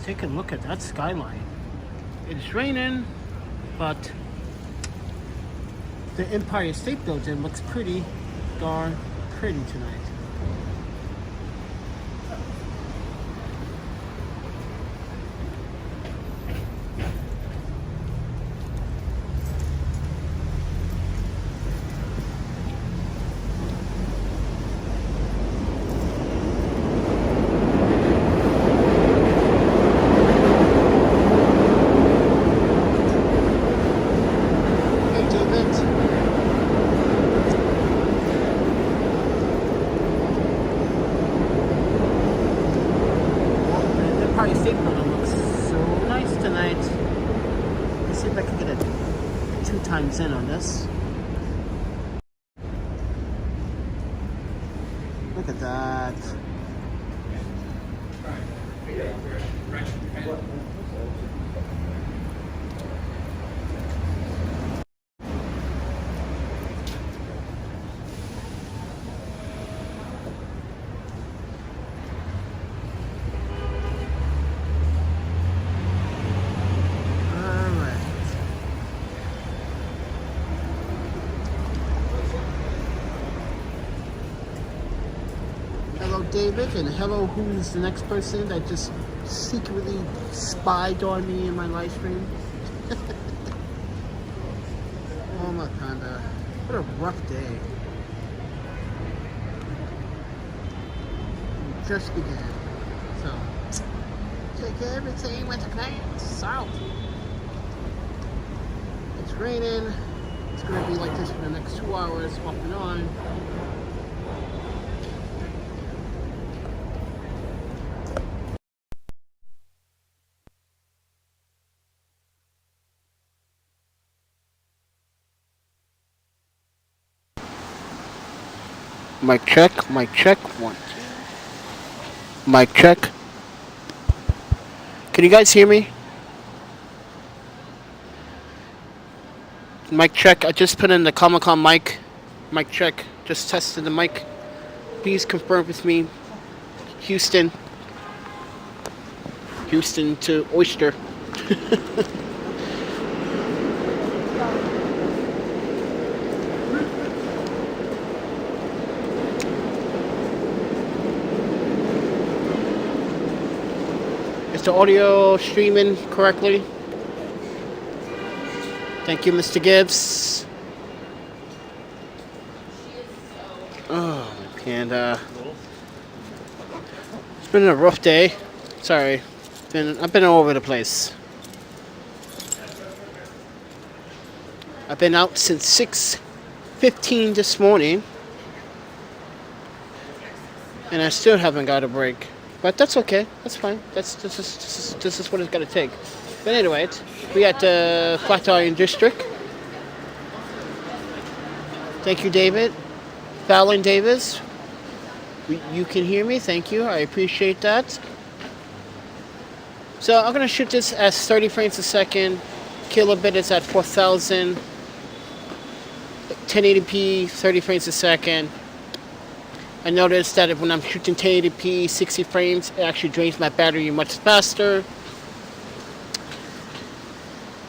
Take a look at that skyline. It's raining, but the Empire State Building looks pretty darn pretty tonight. State Building looks so nice tonight. Let's see if I can get a 2 times in on this. Look at that. Hello, David, and hello, who's the next person that just secretly spied on me in my live stream? Oh my panda, what a rough day. We just began, so take everything with a grain of salt. It's raining. It's gonna be like this for the next 2 hours, off and on. Mic check, 1, 2. Mic check. Can you guys hear me? Mic check, I just put in the Comic-Con mic. Mic check, just tested the mic. Please confirm with me. Houston to Oyster. Is the audio streaming correctly? Thank you, Mr. Gibbs. Oh, and it's been a rough day. Sorry, I've been all over the place. I've been out since 6:15 this morning, and I still haven't got a break. But that's okay. That's fine. This is what it's gonna take. But anyway, we at the Flatiron district. Thank you, David. Fallon Davis. You can hear me. Thank you. I appreciate that. So I'm gonna shoot this as 30 frames a second. Kilobit is at 4,000. 1080p, 30 frames a second. I noticed that when I'm shooting 1080p, 60 frames, it actually drains my battery much faster.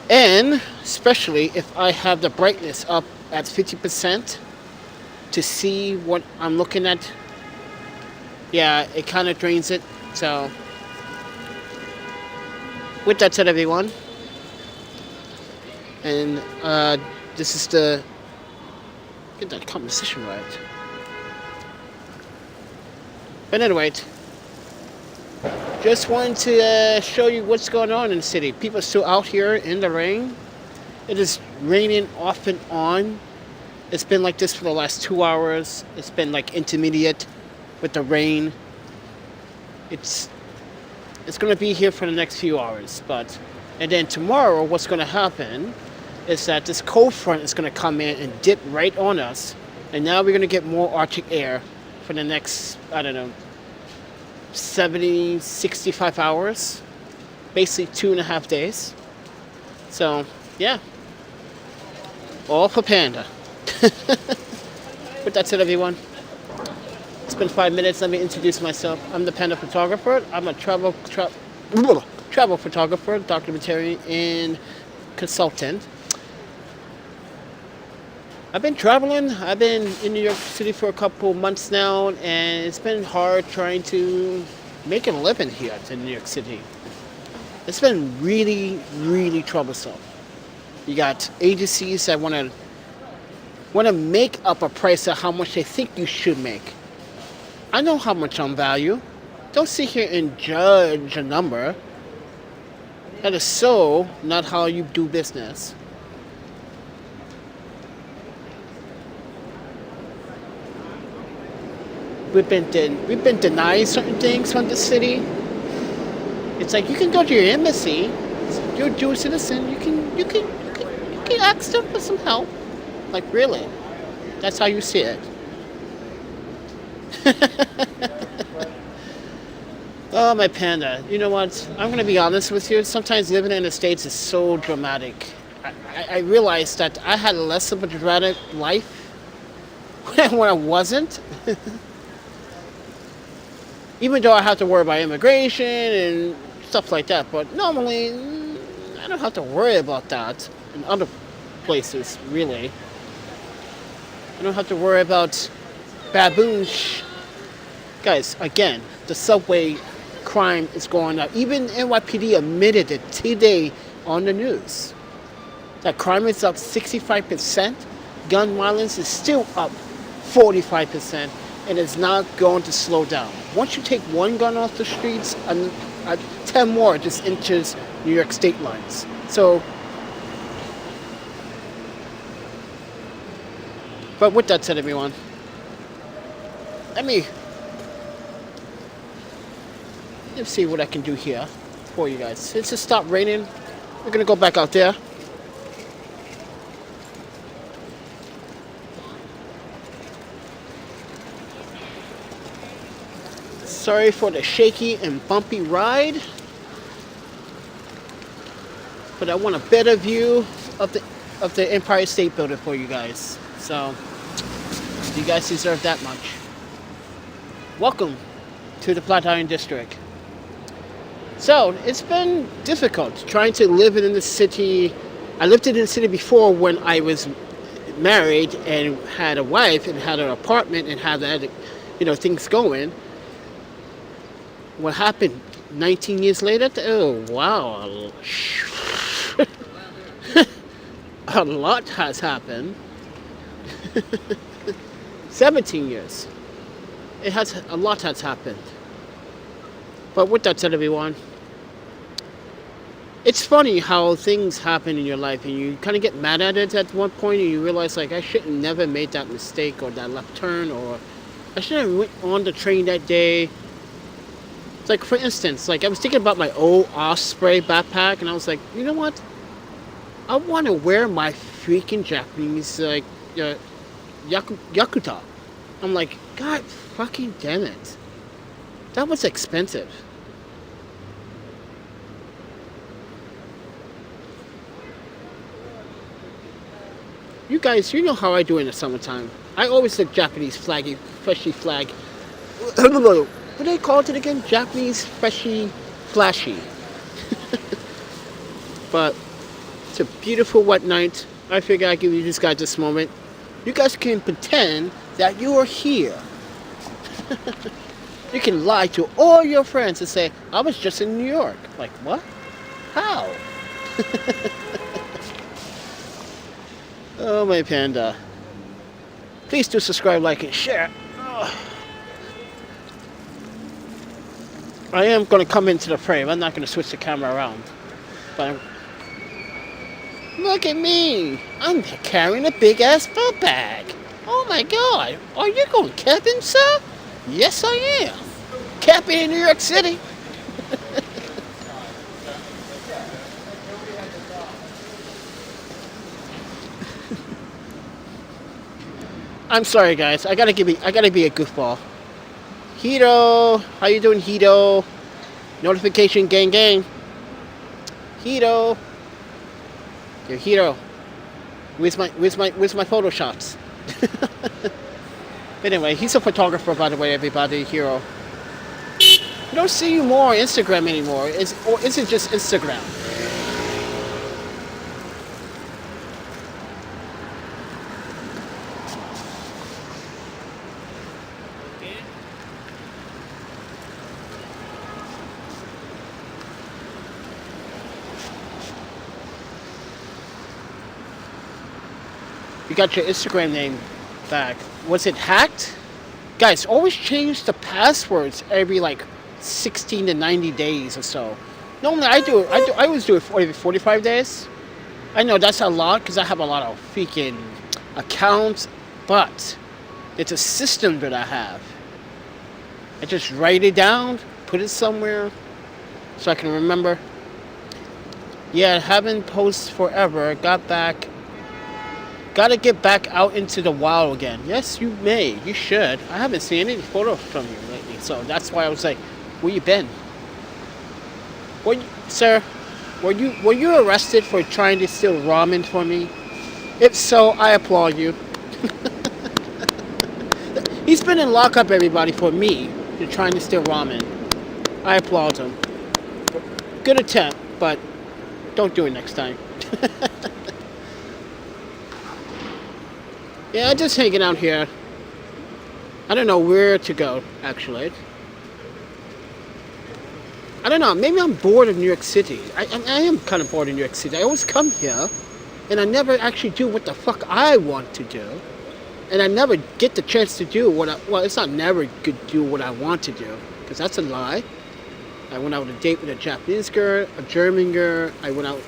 And especially if I have the brightness up at 50% to see what I'm looking at, yeah, it kind of drains it. So with that said, everyone, and this is the, get that composition right. But anyway, just wanted to show you what's going on in the city. People are still out here in the rain. It is raining off and on. It's been like this for the last 2 hours. It's been like intermediate with the rain. It's going to be here for the next few hours. And then tomorrow, what's going to happen is that this cold front is going to come in and dip right on us. And now we're going to get more Arctic air for the next, I don't know, 70, 65 hours. Basically 2.5 days. So, yeah. All for Panda. But that's it, everyone. It's been 5 minutes. Let me introduce myself. I'm the Panda Photographer. I'm a travel travel photographer, documentarian, and consultant. I've been traveling. I've been in New York City for a couple months now, and it's been hard trying to make a living here in New York City. It's been really, really troublesome. You got agencies that want to make up a price of how much they think you should make. I know how much I'm value. Don't sit here and judge a number. That is so not how you do business. We've been denied certain things from the city. It's like you can go to your embassy. You're a Jewish citizen. You can ask them for some help. Like really, that's how you see it. Oh, my panda. You know what? I'm going to be honest with you. Sometimes living in the States is so dramatic. I realized that I had less of a dramatic life when I wasn't. Even though I have to worry about immigration and stuff like that. But normally, I don't have to worry about that in other places, really. I don't have to worry about baboons. Guys, again, the subway crime is going up. Even NYPD admitted it today on the news. That crime is up 65%. Gun violence is still up 45%. And it's not going to slow down. Once you take one gun off the streets, 10 more just enters New York state lines. So, but with that said, everyone, let's see what I can do here for you guys. Since it stopped raining, we're gonna go back out there. Sorry for the shaky and bumpy ride, but I want a better view of the Empire State Building for you guys. So you guys deserve that much. Welcome to the Flatiron District. So it's been difficult trying to live in the city. I lived in the city before when I was married and had a wife and had an apartment and had things going. What happened 19 years later? Oh, wow. A lot has happened. 17 years. A lot has happened. But with that said, everyone, it's funny how things happen in your life and you kind of get mad at it at one point and you realize, like, I should have never made that mistake or that left turn, or I should have went on the train that day. Like, for instance, like I was thinking about my old Osprey backpack, and I was like, you know what? I want to wear my freaking Japanese, like, Yakuta. I'm like, God fucking damn it. That was expensive. You guys, you know how I do in the summertime. I always look Japanese flaggy, freshly flag. What do they call it again? Japanese, freshy, flashy. But it's a beautiful wet night. I figure I'd give you guys this moment. You guys can pretend that you are here. You can lie to all your friends and say, I was just in New York. Like, what? How? Oh, my panda. Please do subscribe, like, and share. I am going to come into the frame. I'm not going to switch the camera around. But look at me. I'm carrying a big-ass book bag. Oh, my God. Are you going camping, sir? Yes, I am. Camping in New York City. I'm sorry, guys. I gotta be a goofball. Hito, how you doing, Hito? Notification gang gang. Hito. Yo, Hito. Where's my photo shots? But anyway, he's a photographer, by the way, everybody. Hero. I don't see you more on Instagram anymore. Or is it just Instagram? You got your Instagram name back. Was it hacked? Guys, always change the passwords every like 16 to 90 days or so. Normally I always do it for every 45 days. I know that's a lot because I have a lot of freaking accounts, but it's a system that I have. I just write it down, put it somewhere so I can remember. Yeah, haven't posted forever. Got back. Gotta get back out into the wild again. Yes, you may. You should. I haven't seen any photos from you lately, so that's why I was like, where you been? Sir, were you arrested for trying to steal ramen for me? If so, I applaud you. He's been in lockup, everybody, for me for trying to steal ramen. I applaud him. Good attempt, but don't do it next time. Yeah, just hanging out here. I don't know where to go, actually. I don't know. Maybe I'm bored of New York City. I am kind of bored of New York City. I always come here, and I never actually do what the fuck I want to do. And I never get the chance to do what well, it's not never good to do what I want to do, because that's a lie. I went out on a date with a Japanese girl, a German girl. I went out,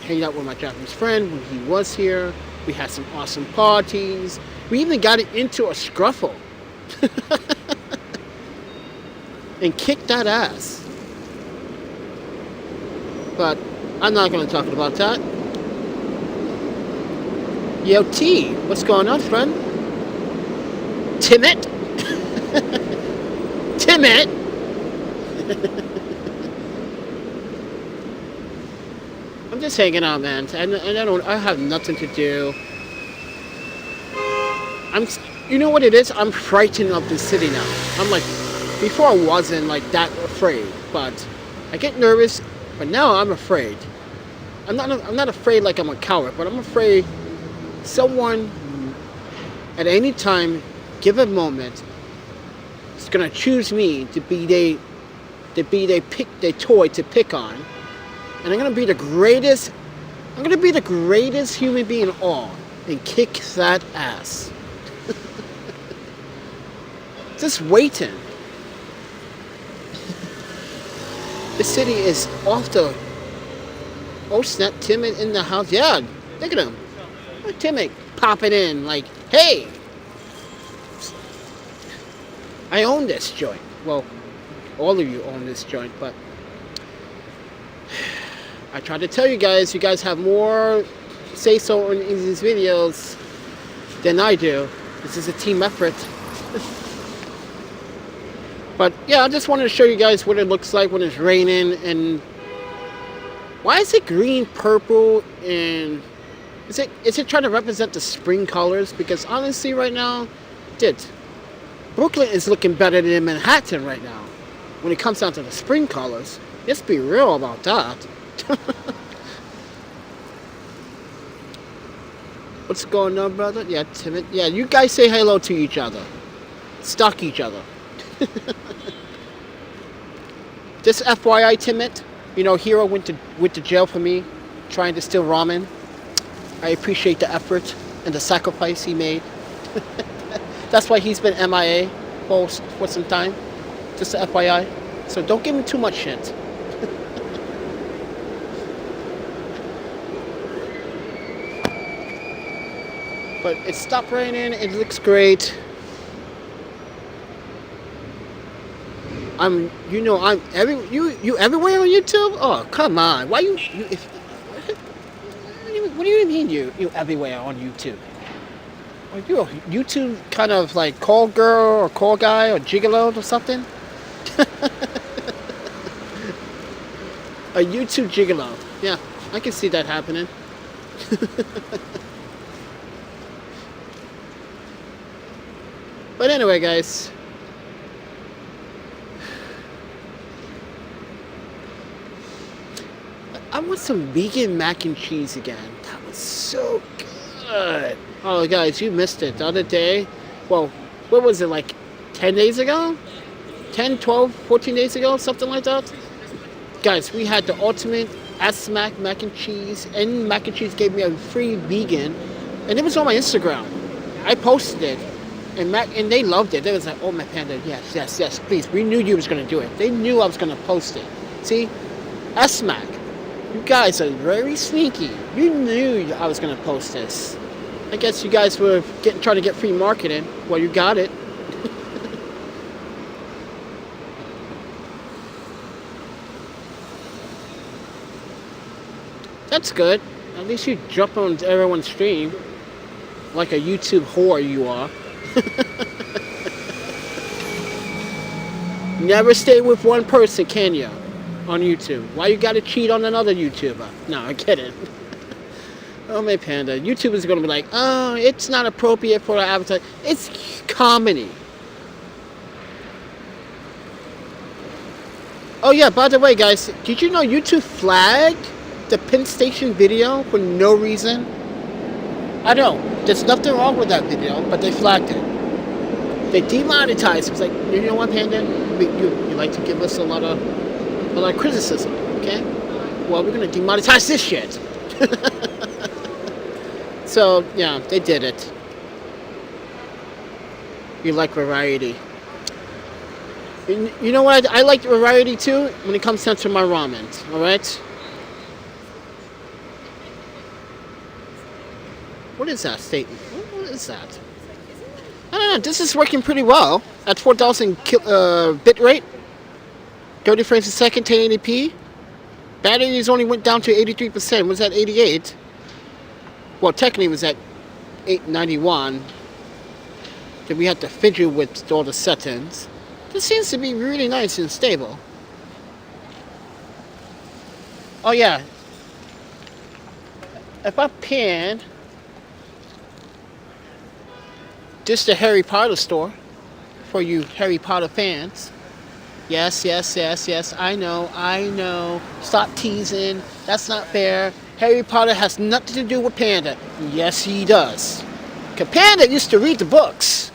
hanging out with my Japanese friend when he was here. We had some awesome parties. We even got into a scruffle. And kicked that ass. But I'm not going to talk about that. Yo, T, what's going on, friend? Timid? Timid? I'm just hanging out, man, and I have nothing to do. You know what it is? I'm frightened of the city now. I'm like, before I wasn't like that afraid, but I get nervous, but now I'm afraid. I'm not afraid like I'm a coward, but I'm afraid someone at any time, given a moment, is gonna choose me to be their toy to pick on. And I'm gonna be the greatest human being of all and kick that ass. Just waiting. The city is off the... Oh snap, Timid in the house. Yeah, look at him. Timid popping in like, hey! I own this joint. Well, all of you own this joint, but... I try to tell you guys have more say-so in these videos than I do. This is a team effort. But yeah, I just wanted to show you guys what it looks like when it's raining. And why is it green, purple, and is it trying to represent the spring colors? Because honestly, right now, Brooklyn is looking better than Manhattan right now when it comes down to the spring colors. Let's be real about that. What's going on, brother? Yeah, Timid. Yeah, you guys say hello to each other. Stalk each other. Just FYI, Timid. You know, Hero went to jail for me, trying to steal ramen. I appreciate the effort and the sacrifice he made. That's why he's been MIA for some time. Just FYI. So don't give him too much shit. But it stopped raining. It looks great. You everywhere on YouTube? Oh, come on. Why what do you mean you everywhere on YouTube? Are you a YouTube kind of like call girl or call guy or gigolo or something? A YouTube gigolo. Yeah, I can see that happening. But anyway, guys, I want some vegan mac and cheese again. That was so good. Oh, guys, you missed it. The other day, well, what was it, like 10 days ago? 10, 12, 14 days ago? Something like that? Guys, we had the ultimate Smack mac and cheese, and mac and cheese gave me a free vegan, and it was on my Instagram. I posted it, and they loved it. They was like, "Oh, my panda, yes, please." We knew you was gonna do it. They knew I was gonna post it. See, Smack, you guys are very sneaky. You knew I was gonna post this. I guess you guys were trying to get free marketing. Well, you got it. That's good. At least you jump on everyone's stream like a YouTube whore you are. Never stay with one person, can you? On YouTube. Why you gotta cheat on another YouTuber? No, I get it. Oh, my panda. YouTube is gonna be like, oh, it's not appropriate for advertising. It's comedy. Oh yeah, by the way, guys, did you know YouTube flagged the Penn Station video for no reason? I know, there's nothing wrong with that video, but they flagged it. They demonetized it. It's like, you know what, Panda? You like to give us a lot of criticism, okay? Well, we're gonna demonetize this shit. So, yeah, they did it. You like variety. You know what? I like variety too when it comes down to my ramen, alright? What is that statement? What is that? I don't know. This is working pretty well at 4,000 bit rate, 30 frames a second, 1080p. Batteries only went down to 83%. Was at 88? Well, technically it was at 891. Then we had to fidget with all the settings. This seems to be really nice and stable. Oh yeah. If I pan this is the Harry Potter store for you Harry Potter fans. Yes, I know. Stop teasing. That's not fair. Harry Potter has nothing to do with Panda. Yes, he does. Because Panda used to read the books.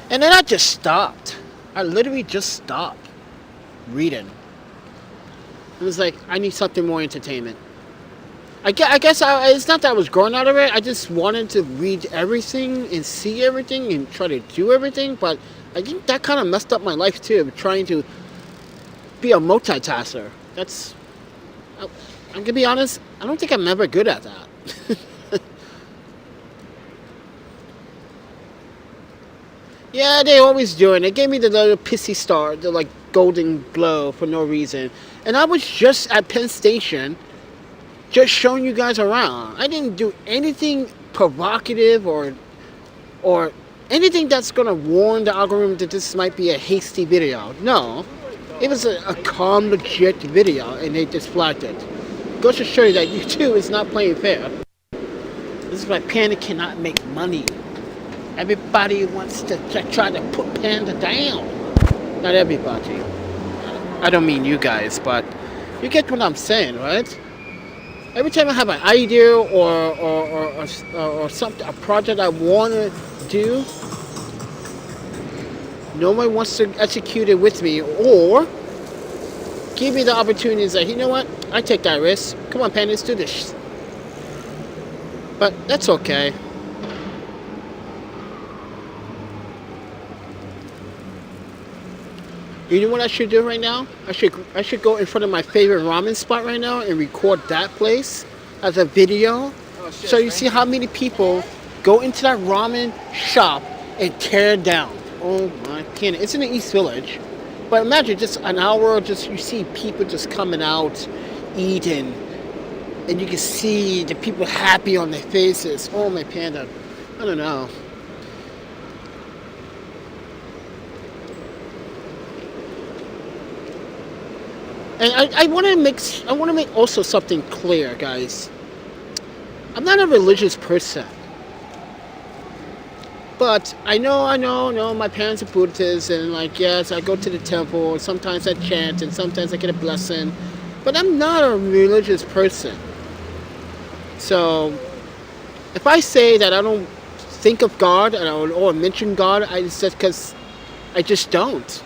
And then I just stopped. I literally just stopped reading. It was like, I need something more entertainment. I guess it's not that I was growing out of it. I just wanted to read everything and see everything and try to do everything. But I think that kind of messed up my life too, trying to be a multitasker. I'm going to be honest, I don't think I'm ever good at that. Yeah, they always do it. They gave me the little pissy star, the like golden glow for no reason. And I was just at Penn Station, just showing you guys around. I didn't do anything provocative or anything that's gonna warn the algorithm that this might be a hasty video. No, it was a calm, legit video, and they just flagged it. Goes to show you that YouTube is not playing fair. This is why Panda cannot make money. Everybody wants to try to put Panda down. Not everybody. I don't mean you guys, but you get what I'm saying, right? Every time I have an idea or something, a project I want to do, no one wants to execute it with me or give me the opportunity to say, you know what, I take that risk. Come on, Panda, let's do this. But that's okay. You know what I should do right now? I should go in front of my favorite ramen spot right now and record that place as a video. Oh, shit, so you see how many people go into that ramen shop and tear it down. Oh my goodness. It's in the East Village. But imagine just an hour, just you see people just coming out, eating. And you can see the people happy on their faces. Oh my Panda. I don't know. And I want to make also something clear, guys. I'm not a religious person, but I know. My parents are Buddhists, and like yes, I go to the temple. Sometimes I chant, and sometimes I get a blessing. But I'm not a religious person. So if I say that I don't think of God or mention God, I just because I just don't.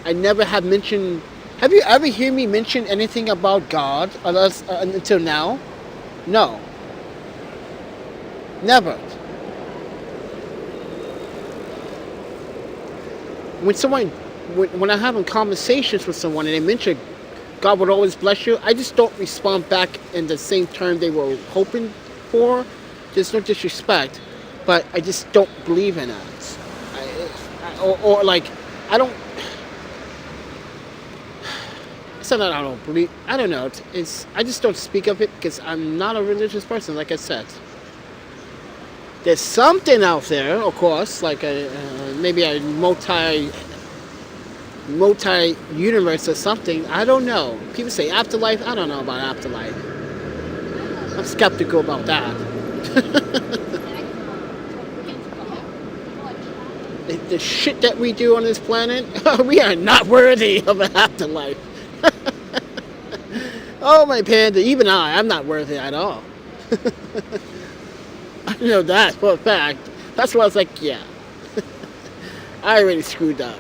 I never have mentioned. Have you ever heard me mention anything about God until now? No, never. When someone, when I'm having conversations with someone and they mention God would always bless you, I just don't respond back in the same term they were hoping for. There's no disrespect, but I just don't believe in that. Or like, I don't. It's not that I don't believe. I don't know. It's I just don't speak of it because I'm not a religious person. Like I said, there's something out there, of course, like maybe a multi universe or something. I don't know. People say afterlife. I don't know about afterlife. I'm skeptical about that. The shit that we do on this planet, we are not worthy of an afterlife. Oh, my panda, even I'm not worthy at all. I know that for a fact. That's why I was like, yeah, I already screwed up.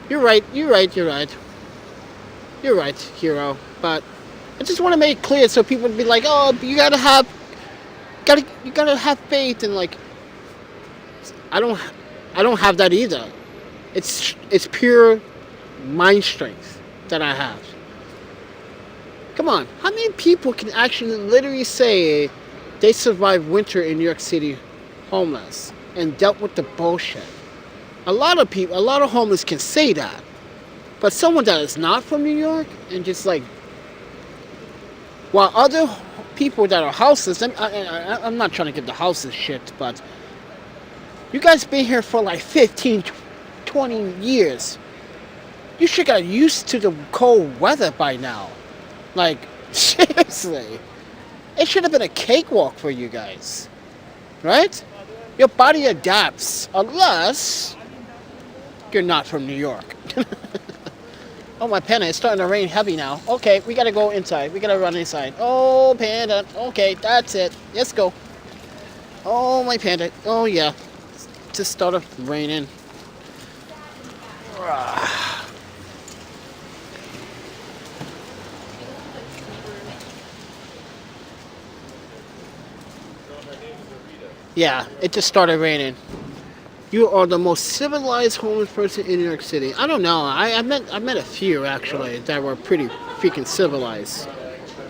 You're right, hero. But I just want to make it clear so people would be like, oh, you gotta have faith, and like, I don't have that either. It's pure mind strength that I have. Come on, how many people can actually literally say they survived winter in New York City homeless and dealt with the bullshit? A lot of homeless can say that. But someone that is not from New York and just like, while other people that are houseless, I'm not trying to get the houseless shit, but you guys been here for like 15, 20 years. You should get used to the cold weather by now. Like, seriously. It should have been a cakewalk for you guys. Right? Your body adapts, unless you're not from New York. Oh, my panda, it's starting to rain heavy now. Okay, we gotta go inside. We gotta run inside. Oh, panda. Okay, that's it. Let's go. Oh, my panda. Oh, yeah. It just started raining. Yeah, it just started raining. You are the most civilized homeless person in New York City. I don't know. I met a few actually that were pretty freaking civilized.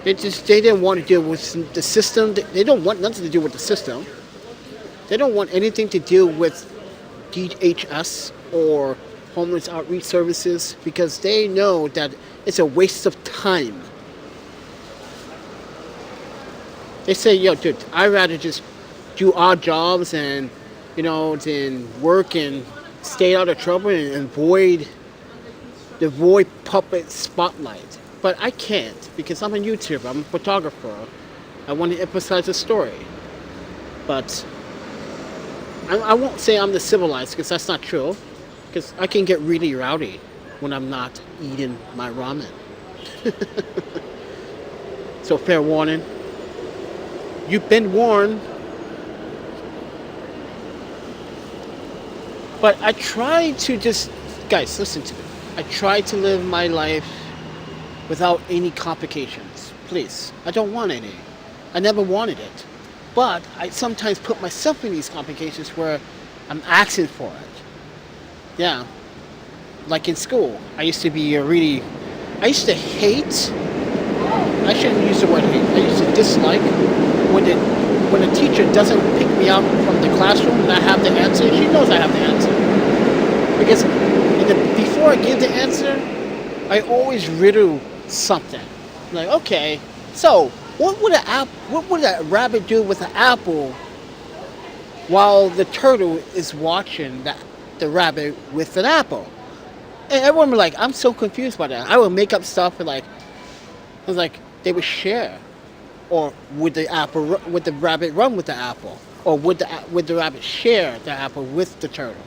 They didn't want to deal with the system. They don't want nothing to do with the system. They don't want anything to do with DHS or homeless outreach services because they know that it's a waste of time. They say, yo, dude, I'd rather just do odd jobs and, than work and stay out of trouble and avoid the void puppet spotlight. But I can't because I'm a YouTuber, I'm a photographer. I want to emphasize the story. But I won't say I'm the civilized because that's not true. Because I can get really rowdy when I'm not eating my ramen. So fair warning. You've been warned. But I try to guys, listen to me. I try to live my life without any complications. Please. I don't want any. I never wanted it. But I sometimes put myself in these complications where I'm asking for it. Yeah. Like in school. I used to hate, I shouldn't use the word hate. I used to dislike when a teacher doesn't pick me out from the classroom and I have the answer. She knows I have the answer. Because before I give the answer, I always riddle something. Like, okay, so what would a rabbit do with an apple while the turtle is watching the rabbit with an apple? And everyone was like, I'm so confused by that. I would make up stuff and I was like, they would share. Or would the rabbit run with the apple? Or would the rabbit share the apple with the turtle?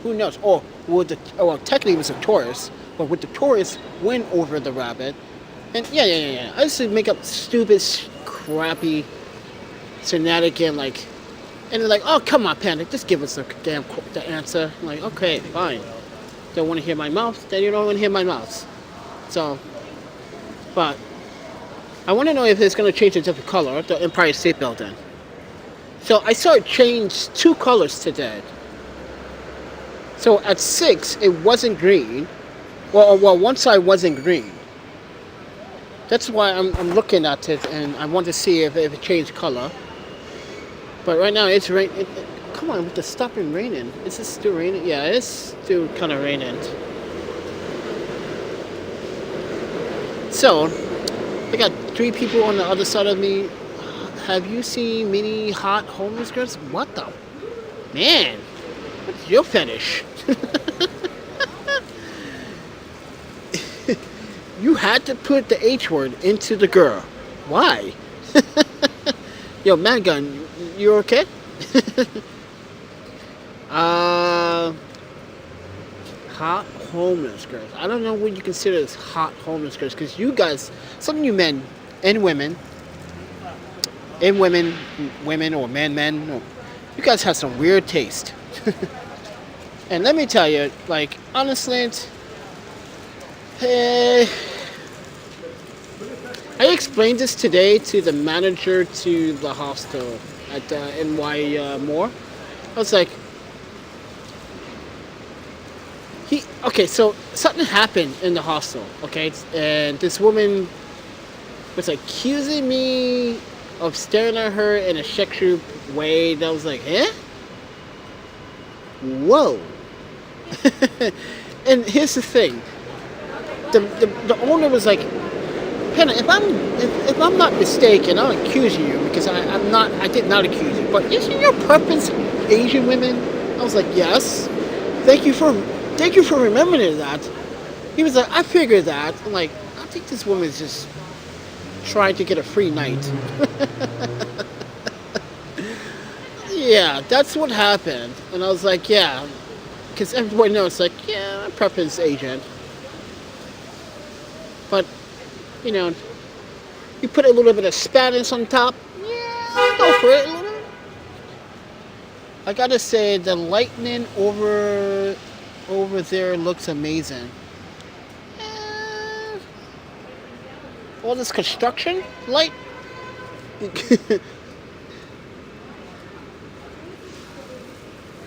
Who knows? Or well, technically it was a tourist, but would the tourist win over the rabbit? And yeah. I used to make up stupid, crappy, shenanigan, like, and they're like, oh, come on, Panda, just give us the answer. I'm like, okay, fine. Don't want to hear my mouth, then you don't want to hear my mouth. So, but I want to know if it's going to change a different color, the Empire State Building. So I saw it change 2 colors today. So at 6, it wasn't green. Well, one side wasn't green. That's why I'm looking at it, and I want to see if it changed color. But right now it's rain. Come on, with the stopping raining. Is it still raining? Yeah, it's still kind of raining. So I got 3 people on the other side of me. Have you seen many hot homeless girls? What the? Man, what's your fetish? You had to put the H word into the girl. Why? Yo, man gun, you okay? Hot homeless girls. I don't know what you consider as hot homeless girls, because you guys, some of you men and women, women or men, you guys have some weird taste. And let me tell you, like, honestly, I explained this today to the manager to the hostel at NY Moore. I was like, okay, so something happened in the hostel, okay, and this woman was accusing me of staring at her in a sexual way. That was like, eh? Whoa. And here's the thing. The owner was like, Hannah, if I'm not mistaken, I'll accuse you, because I did not accuse you. But isn't your preference Asian women? I was like, yes. Thank you for remembering that. He was like, I figured that. I'm like, I think this woman's just trying to get a free night. Yeah, that's what happened. And I was like, yeah, because everybody knows, like, yeah, my preference Asian. But, you know, you put a little bit of Spanish on top, yeah, go for it. I gotta say, the lightning over there looks amazing. All this construction light.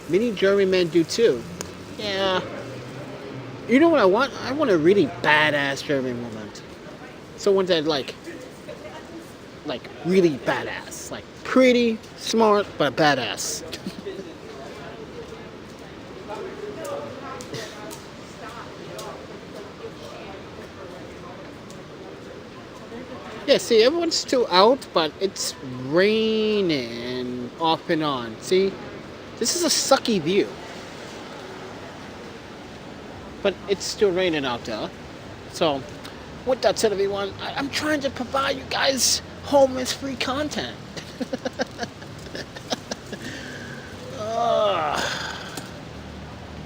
Many German men do too. Yeah. You know what I want? I want a really badass German woman. Someone that like really badass. Like pretty, smart, but badass. Yeah, see, everyone's still out, but it's raining off and on. See? This is a sucky view. But it's still raining out there. So, with that said, everyone, I'm trying to provide you guys homeless-free content.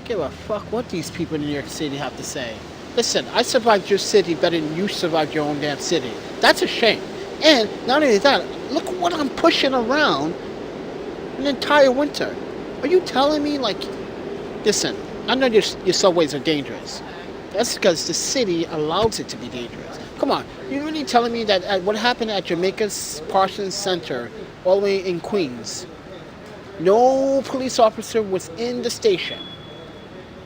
Give a fuck what these people in New York City have to say. Listen, I survived your city better than you survived your own damn city. That's a shame. And not only that, look what I'm pushing around an entire winter. Are you telling me, like, listen, I know your subways are dangerous. That's because the city allows it to be dangerous. Come on, you're really telling me that what happened at Jamaica's Parsons Center, all the way in Queens, no police officer was in the station.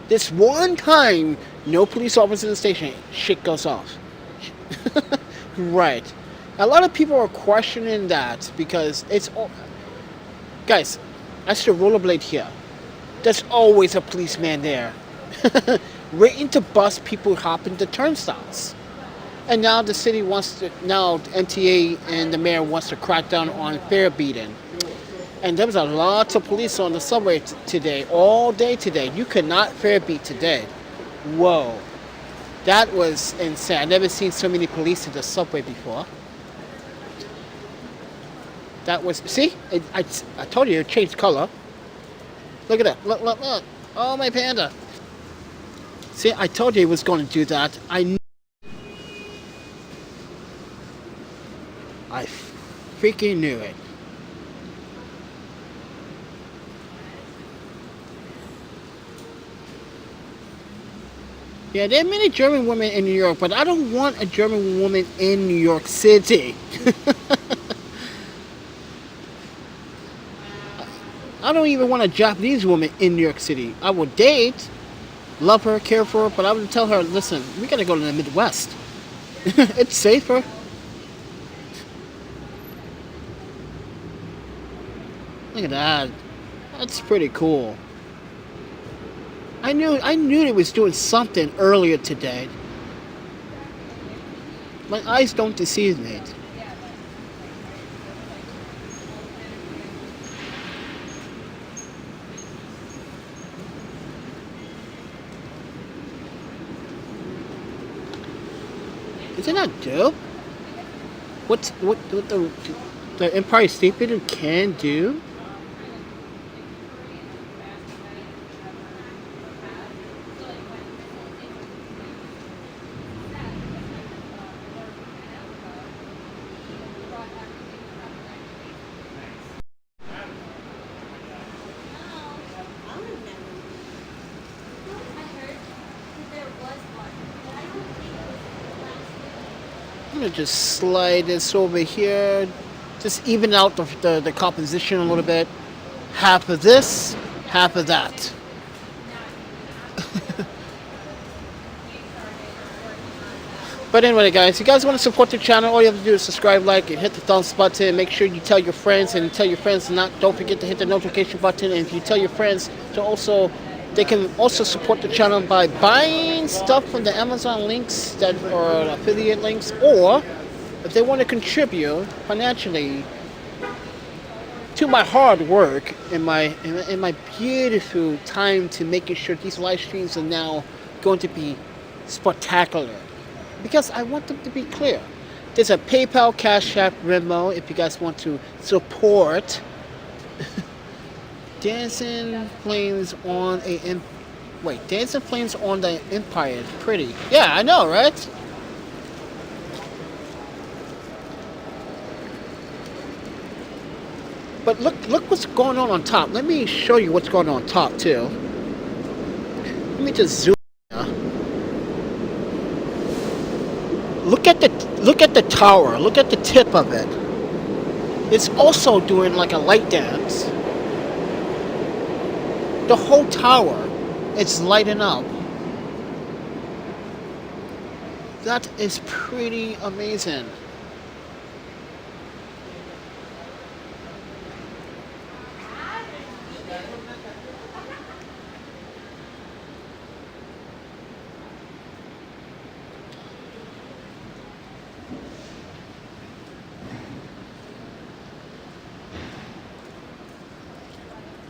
This one time, no police officer in the station, shit goes off. Right. A lot of people are questioning that because it's all... Guys, I should rollerblade here. There's always a policeman there. Waiting to bust people hopping the turnstiles. And now the city wants to... Now NTA and the mayor wants to crack down on fare beating. And there was a lot of police on the subway today, all day today. You could not fare beat today. Whoa. That was insane. I've never seen so many police in the subway before. That was, see, I told you it changed color. Look at that. Look, look, look. Oh, my panda. See, I told you it was going to do that. I freaking knew it. Yeah, there are many German women in New York, but I don't want a German woman in New York City. I don't even want a Japanese woman in New York City. I would date, love her, care for her, but I would tell her, listen, we gotta go to the Midwest. It's safer. Look at that. That's pretty cool. I knew it was doing something earlier today. My eyes don't deceive me. Isn't that dope? What the Empire State Building can do? I'm gonna just slide this over here, just even out the composition a little bit. Half of this, half of that. But anyway, guys, if you guys want to support the channel, all you have to do is subscribe, like, and hit the thumbs button. Make sure you tell your friends, and tell your friends don't forget to hit the notification button. And if you tell your friends to also, they can also support the channel by buying stuff from the Amazon links that are affiliate links, or if they want to contribute financially to my hard work and my beautiful time to making sure these live streams are now going to be spectacular. Because I want them to be clear. There's a PayPal, Cash App, Venmo if you guys want to support. Dancing Flames on Dancing Flames on the Empire is pretty. Yeah, I know, right? But look what's going on top. Let me show you what's going on top too. Let me just zoom. Look at the tower. Look at the tip of it. It's also doing like a light dance. The whole tower, it's lighting up. That is pretty amazing.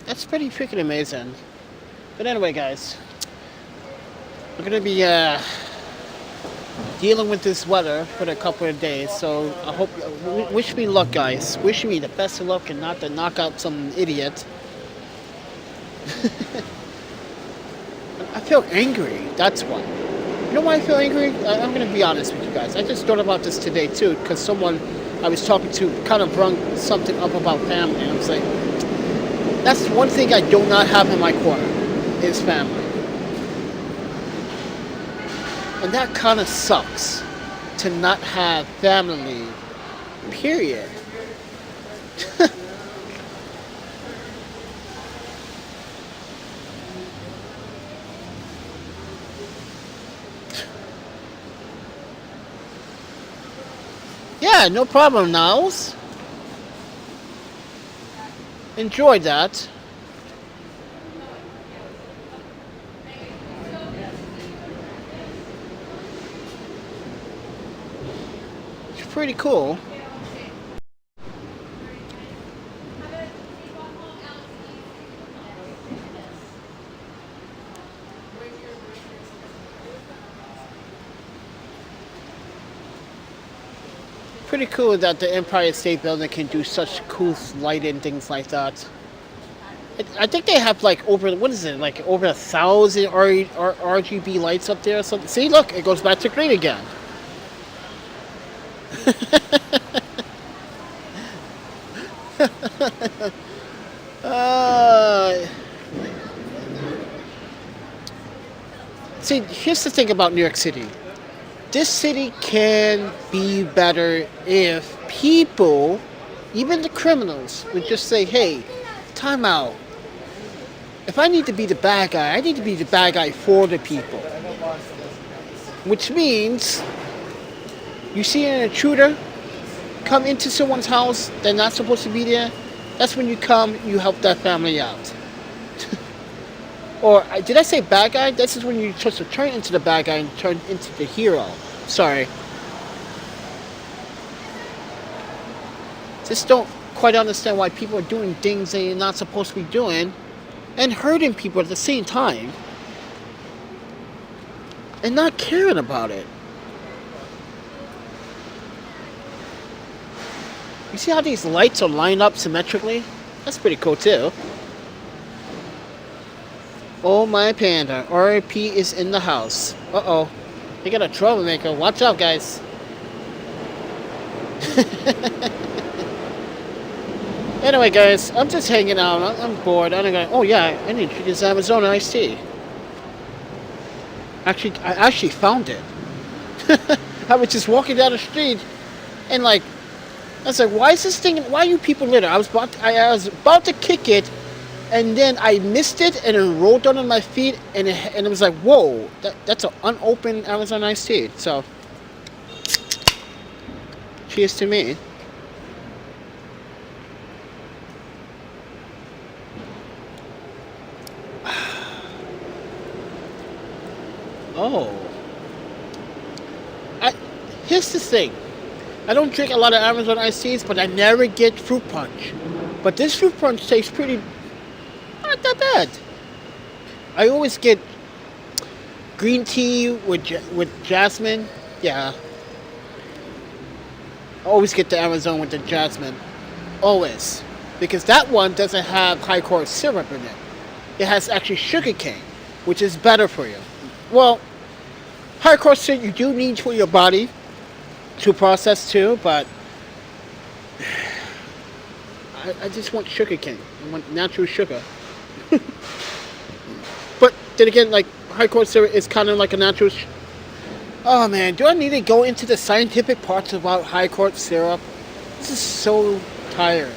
That's pretty freaking amazing. But anyway, guys, we're gonna be dealing with this weather for a couple of days. So I hope, wish me luck, guys. Wish me the best of luck and not to knock out some idiot. I feel angry. That's why. You know why I feel angry? I'm gonna be honest with you guys. I just thought about this today too, because someone I was talking to kind of brought something up about family, and I was like, that's one thing I do not have in my corner, is family. And that kind of sucks, to not have family, period. Yeah, no problem, Niles. Enjoy that. It's pretty cool. Pretty cool that the Empire State Building can do such cool lighting, things like that. I think they have like over, what is it, like over 1,000 RGB lights up there or something. See, look, it goes back to green again. uh, See, here's the thing about New York City. This city can be better if people, even the criminals, would just say, hey, time out. If I need to be the bad guy, I need to be the bad guy for the people. Which means you see an intruder come into someone's house, they're not supposed to be there. That's when you come, you help that family out. Or, did I say bad guy? This is when you're supposed to turn into the bad guy and turn into the hero. Sorry. Just don't quite understand why people are doing things they're not supposed to be doing and hurting people at the same time and not caring about it. You see how these lights are lined up symmetrically? That's pretty cool too. Oh my panda, RIP is in the house. Uh-oh. They got a troublemaker. Watch out, guys. Anyway, guys, I'm just hanging out. I'm bored. I'm going, oh yeah, I need to use Amazon iced tea. I actually found it. I was just walking down the street and like, I was like, why is this thing, why are you people litter? I was about to kick it, and then I missed it, and it rolled down on my feet, and it was like, whoa, that's an unopened Amazon iced tea. So, cheers to me. Oh. Here's the thing. I don't drink a lot of Amazon iced teas, but I never get fruit punch. But this fruit punch tastes pretty, not that bad. I always get green tea with jasmine. Yeah. I always get the Amazon with the jasmine. Always. Because that one doesn't have high corn syrup in it. It has actually sugar cane, which is better for you. Well, high corn syrup you do need for your body to process too, but I just want sugar cane. I want natural sugar. But then again, like, high corn syrup is kind of like a natural oh man, do I need to go into the scientific parts about high corn syrup? This is so tired.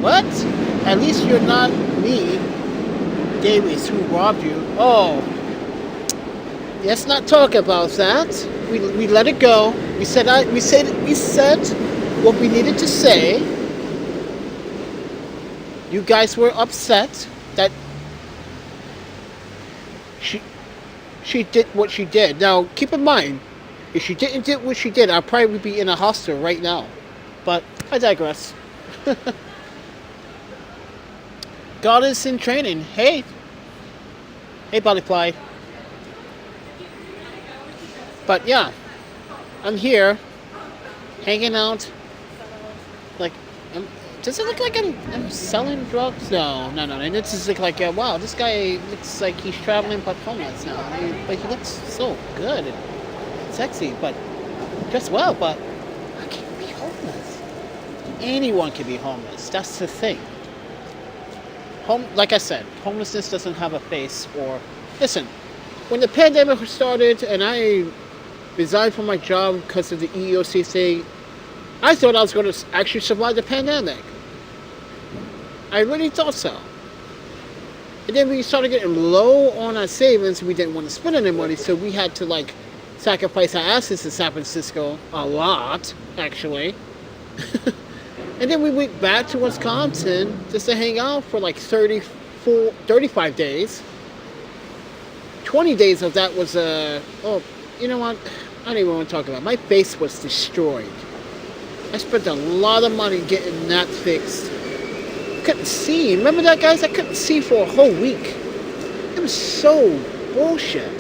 What? At least you're not me, Davies, who robbed you. Oh, let's not talk about that. We let it go. We said what we needed to say. You guys were upset that she did what she did. Now, keep in mind, if she didn't do what she did, I'd probably be in a hostel right now. But I digress. God is in training. Hey, Butterfly. But yeah, I'm here, hanging out. Like, does it look like I'm selling drugs? No. And it's just like, wow, this guy looks like he's traveling but homeless now. But he looks so good and sexy, but dressed well. But I can't be homeless. Anyone can be homeless. That's the thing. Like I said, homelessness doesn't have a face. Or listen, when the pandemic started and I resigned from my job because of the EEOC thing, I thought I was going to actually survive the pandemic. I really thought so. And then we started getting low on our savings. We didn't want to spend any money, so we had to like sacrifice our asses in San Francisco a lot, actually. And then we went back to Wisconsin just to hang out for like 35 days. 20 days of that was, oh, you know what? I don't even want to talk about it. My face was destroyed. I spent a lot of money getting that fixed. I couldn't see. Remember that, guys? I couldn't see for a whole week. It was so bullshit.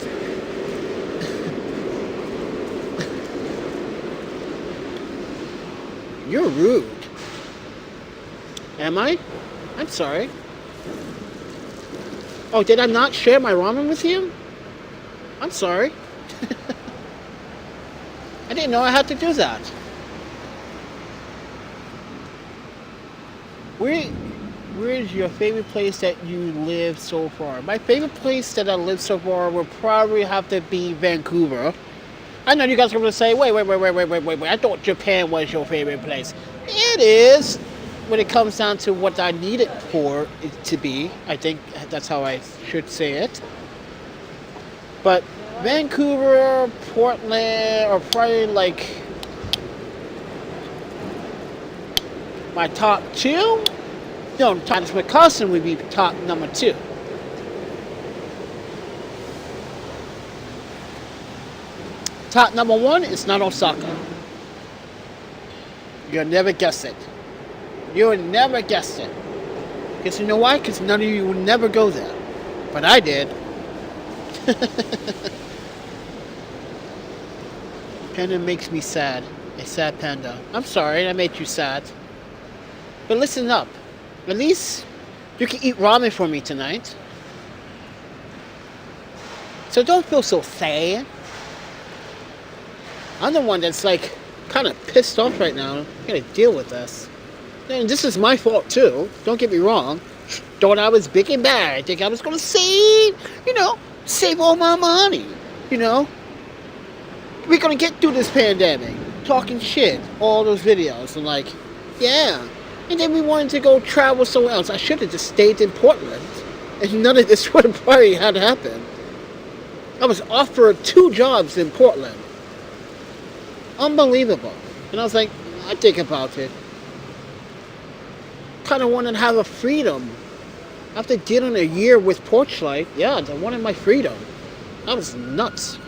You're rude. Am I? I'm sorry. Oh, did I not share my ramen with you? I'm sorry. I didn't know I had to do that. Where's your favorite place that you live so far? My favorite place that I live so far would probably have to be Vancouver. I know you guys are going to say, wait. I thought Japan was your favorite place. It is, when it comes down to what I need it for it to be. I think that's how I should say it. But Vancouver, Portland, or probably like my top two. No, Thomas Wisconsin would be top number 2. Top number 1 is not Osaka. You'll never guess it. You'll never guess it. Because you know why? Because none of you will never go there. But I did. Panda makes me sad. A sad panda. I'm sorry I made you sad. But listen up. At least you can eat ramen for me tonight. So don't feel so sad. I'm the one that's like kind of pissed off right now. I gotta deal with this. And this is my fault too. Don't get me wrong. Thought I was big and bad. I think I was gonna save all my money. We're gonna get through this pandemic. Talking shit. All those videos. And like, yeah. And then we wanted to go travel somewhere else. I should have just stayed in Portland. And none of this would have probably had happened. I was offered 2 jobs in Portland. Unbelievable. And I was like, I think about it. Kind of wanted to have a freedom. After dealing a year with porch life, yeah, I wanted my freedom. I was nuts.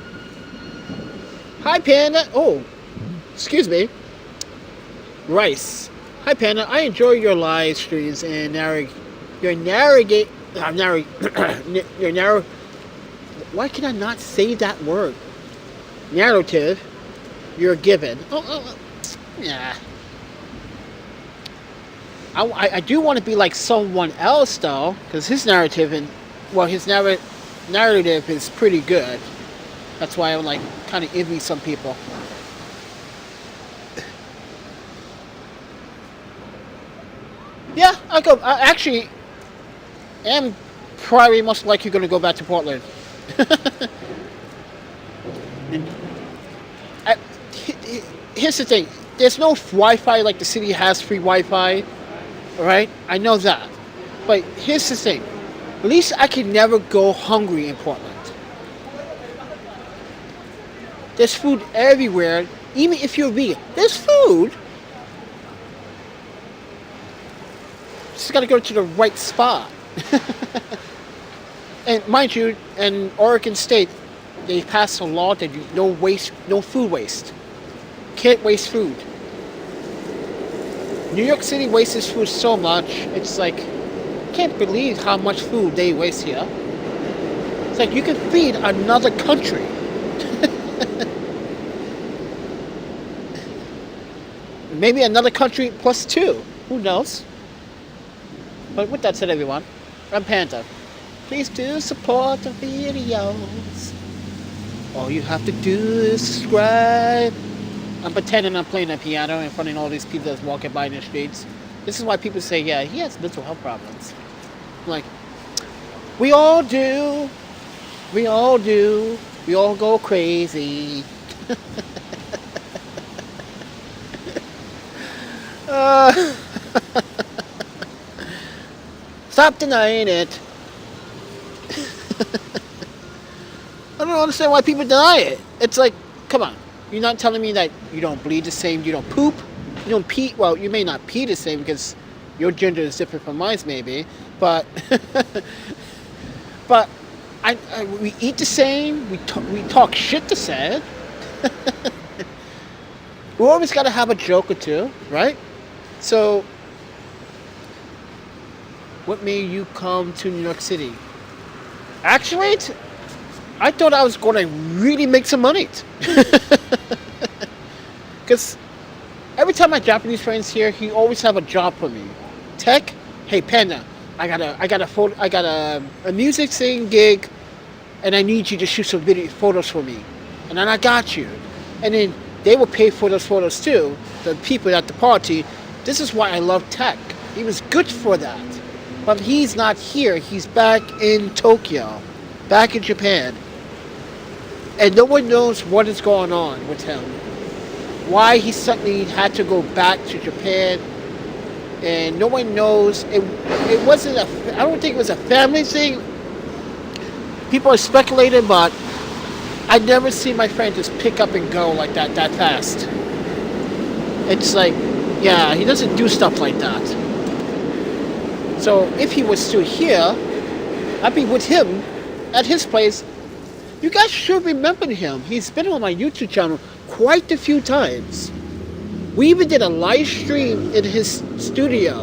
Hi, Panda. Oh, excuse me. Rice. Hi, Panda. I enjoy your live streams and why can I not say that word? Narrative you're given. Yeah. I do want to be like someone else though, because his narrative narrative is pretty good. That's why I'm like kind of envy some people. Yeah, I actually am probably most likely going to go back to Portland. Here's the thing. There's no Wi-Fi like the city has free Wi-Fi. Alright? I know that. But here's the thing. At least I can never go hungry in Portland. There's food everywhere. Even if you're vegan. There's food. Just got to go to the right spot. And mind you, in Oregon State, they passed a law that no food waste. Can't waste food. New York City wastes food so much. It's like, can't believe how much food they waste here. It's like you can feed another country. Maybe another country plus 2. Who knows? But with that said, everyone, I'm Panda. Please do support the videos. All you have to do is subscribe. I'm pretending I'm playing the piano in front of all these people that's walking by in the streets. This is why people say, yeah, he has mental health problems. I'm like, we all do. We all do. We all go crazy. Stop denying it. I don't understand why people deny it. It's like, come on. You're not telling me that you don't bleed the same, you don't poop, you don't pee. Well, you may not pee the same because your gender is different from mine, maybe. But, we eat the same. We talk shit the same. We always got to have a joke or two, right? So, what made you come to New York City? Actually, I thought I was going to really make some money. Because Every time my Japanese friends here, he always have a job for me. Tech, hey Panda, I got a music thing gig, and I need you to shoot some video photos for me, and then I got you, and then they will pay for those photos too. The people at the party. This is why I love Tech. He was good for that, but he's not here. He's back in Tokyo, back in Japan, and no one knows what is going on with him. Why he suddenly had to go back to Japan, and no one knows. It wasn't a. I don't think it was a family thing. People are speculating, but I never see my friend just pick up and go like that fast. It's like, yeah, he doesn't do stuff like that. So if he was still here, I'd be with him at his place. You guys should remember him. He's been on my YouTube channel quite a few times. We even did a live stream in his studio,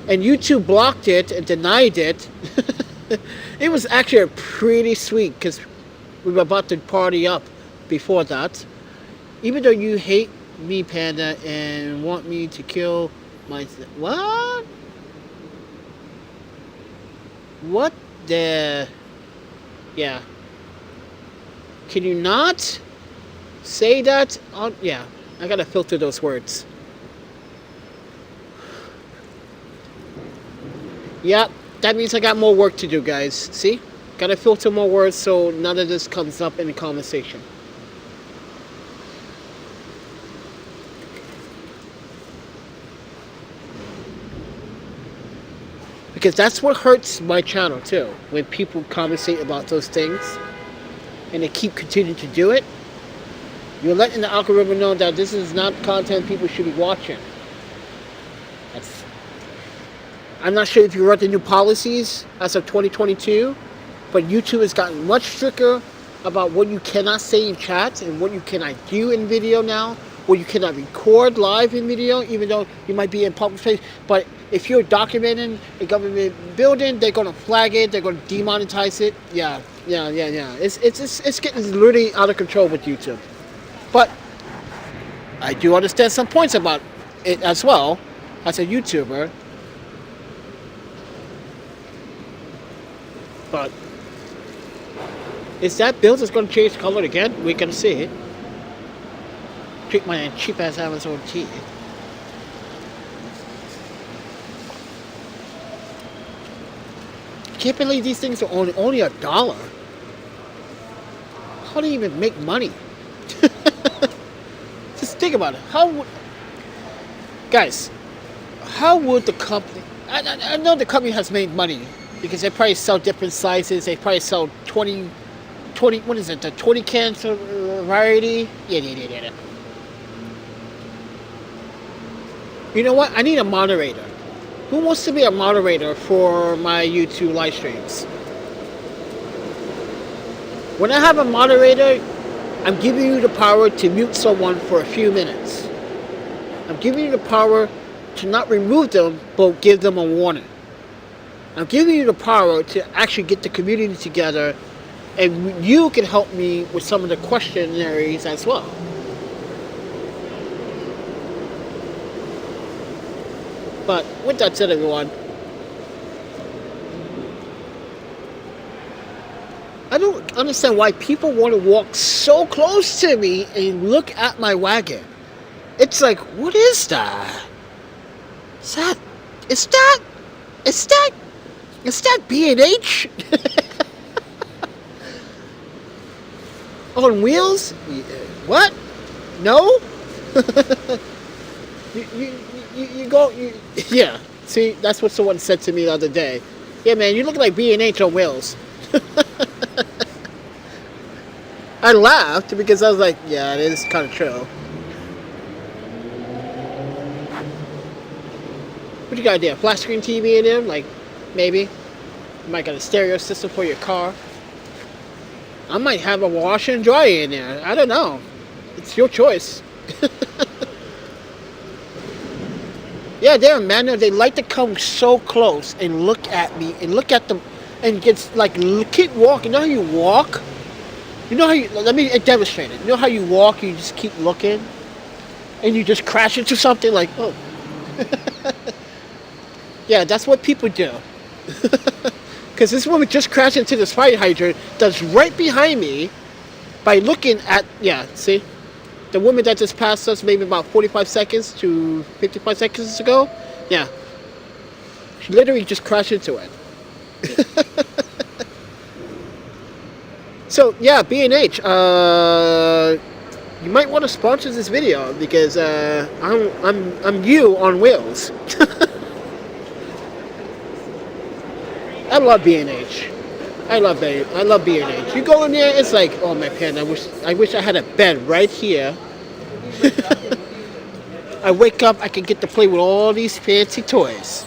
and YouTube blocked it and denied it. It was actually pretty sweet because we were about to party up before that. Even though you hate me, Panda, and want me to kill my... What? What the... Yeah. Can you not say that on... Yeah, I gotta filter those words. Yep, that means I got more work to do, guys. See? Gotta filter more words so none of this comes up in the conversation. Because that's what hurts my channel too. When people conversate about those things and they keep continuing to do it, you're letting the algorithm know that this is not content people should be watching. I'm not sure if you read the new policies as of 2022, but YouTube has gotten much stricter about what you cannot say in chat and what you cannot do in video now, what you cannot record live in video, even though you might be in public space. But if you're documenting a government building, they're going to flag it, they're going to demonetize it. Yeah. It's getting literally out of control with YouTube. But I do understand some points about it as well, as a YouTuber. But is that build is going to change color again? We're going to see it. Drink my cheap ass Amazon tea. I can't believe these things are only $1. How do you even make money? Just think about it. Guys, how would the company... I know the company has made money because they probably sell different sizes. They probably sell 20 what is it, the 20 cans variety? Yeah. You know what? I need a moderator. Who wants to be a moderator for my YouTube live streams? When I have a moderator, I'm giving you the power to mute someone for a few minutes. I'm giving you the power to not remove them, but give them a warning. I'm giving you the power to actually get the community together, and you can help me with some of the questionnaires as well. But with that said, everyone, I don't understand why people want to walk so close to me and look at my wagon. It's like, what is that? Is that B&H? On wheels? What? No? Yeah. See, that's what someone said to me the other day. Yeah, man, you look like B&H on wheels. I laughed because I was like, yeah, it is kind of true. What you got there? Flat screen TV in there? Like, maybe. You might got a stereo system for your car. I might have a washer and dryer in there. I don't know. It's your choice. Yeah, they're manual. They like to come so close and look at me and look at them and get like keep walking. You know how you walk? You know how you? Let me demonstrate it. You know how you walk? You just keep looking, and you just crash into something like, oh. Yeah, that's what people do. Because this woman just crashed into this fire hydrant that's right behind me by looking at, yeah, see? The woman that just passed us maybe about 45 seconds to 55 seconds ago, yeah. She literally just crashed into it. So, yeah, B&H, you might want to sponsor this video because I'm you on wheels. I love B&H. I love B&H. You go in there, it's like, oh my pen, I wish I had a bed right here. I wake up, I can get to play with all these fancy toys.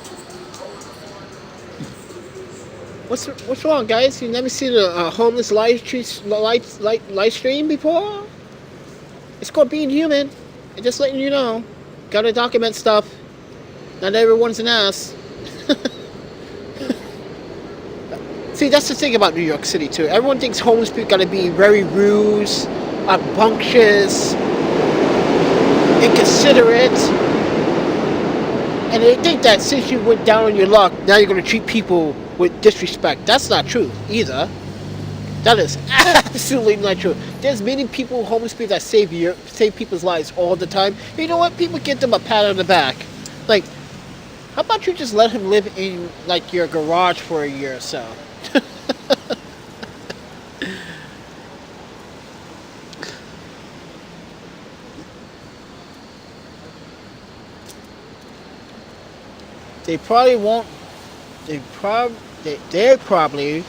What's wrong, guys? You never seen a homeless live stream before? It's called being human. And just letting you know, gotta document stuff. Not everyone's an ass. See, that's the thing about New York City too. Everyone thinks homeless people gotta be very rude, obnoxious, inconsiderate, and they think that since you went down on your luck, now you're gonna treat people with disrespect. That's not true either. That is absolutely not true. There's many people, homeless people, that save people's lives all the time. You know what? People give them a pat on the back. Like, how about you just let him live in like your garage for a year or so? They probably won't. They probably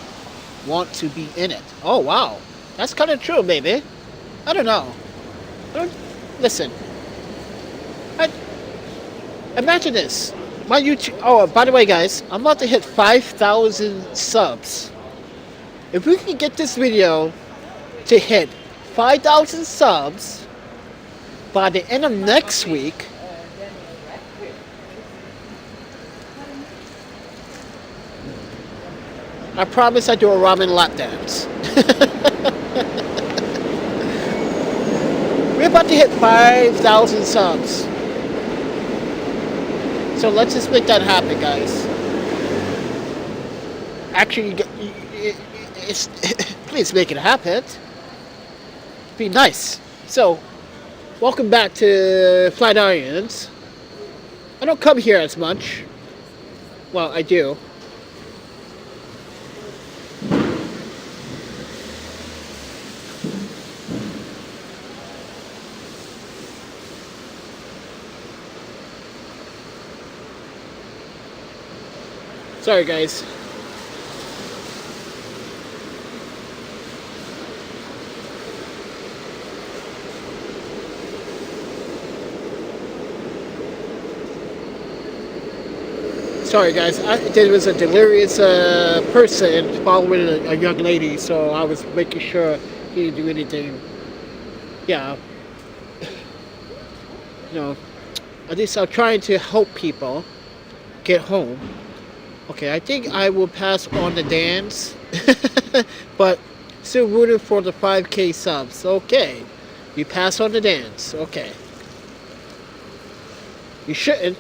want to be in it. Oh wow, that's kind of true, maybe. I don't know. Listen. Imagine this. My YouTube. Oh, by the way, guys, I'm about to hit 5,000 subs. If we can get this video to hit 5,000 subs by the end of next week, I promise I do a ramen lap dance. We're about to hit 5,000 subs. So let's just make that happen, guys. Actually, please make it happen. It'd be nice. So, welcome back to Flatiron. I don't come here as much. Well, I do. Sorry, guys. Sorry, guys. There was a delirious person following a young lady, so I was making sure he didn't do anything. Yeah. You know, at least I'm trying to help people get home. Okay, I think I will pass on the dance, but still rooting for the 5K subs. Okay, you pass on the dance. Okay, you shouldn't.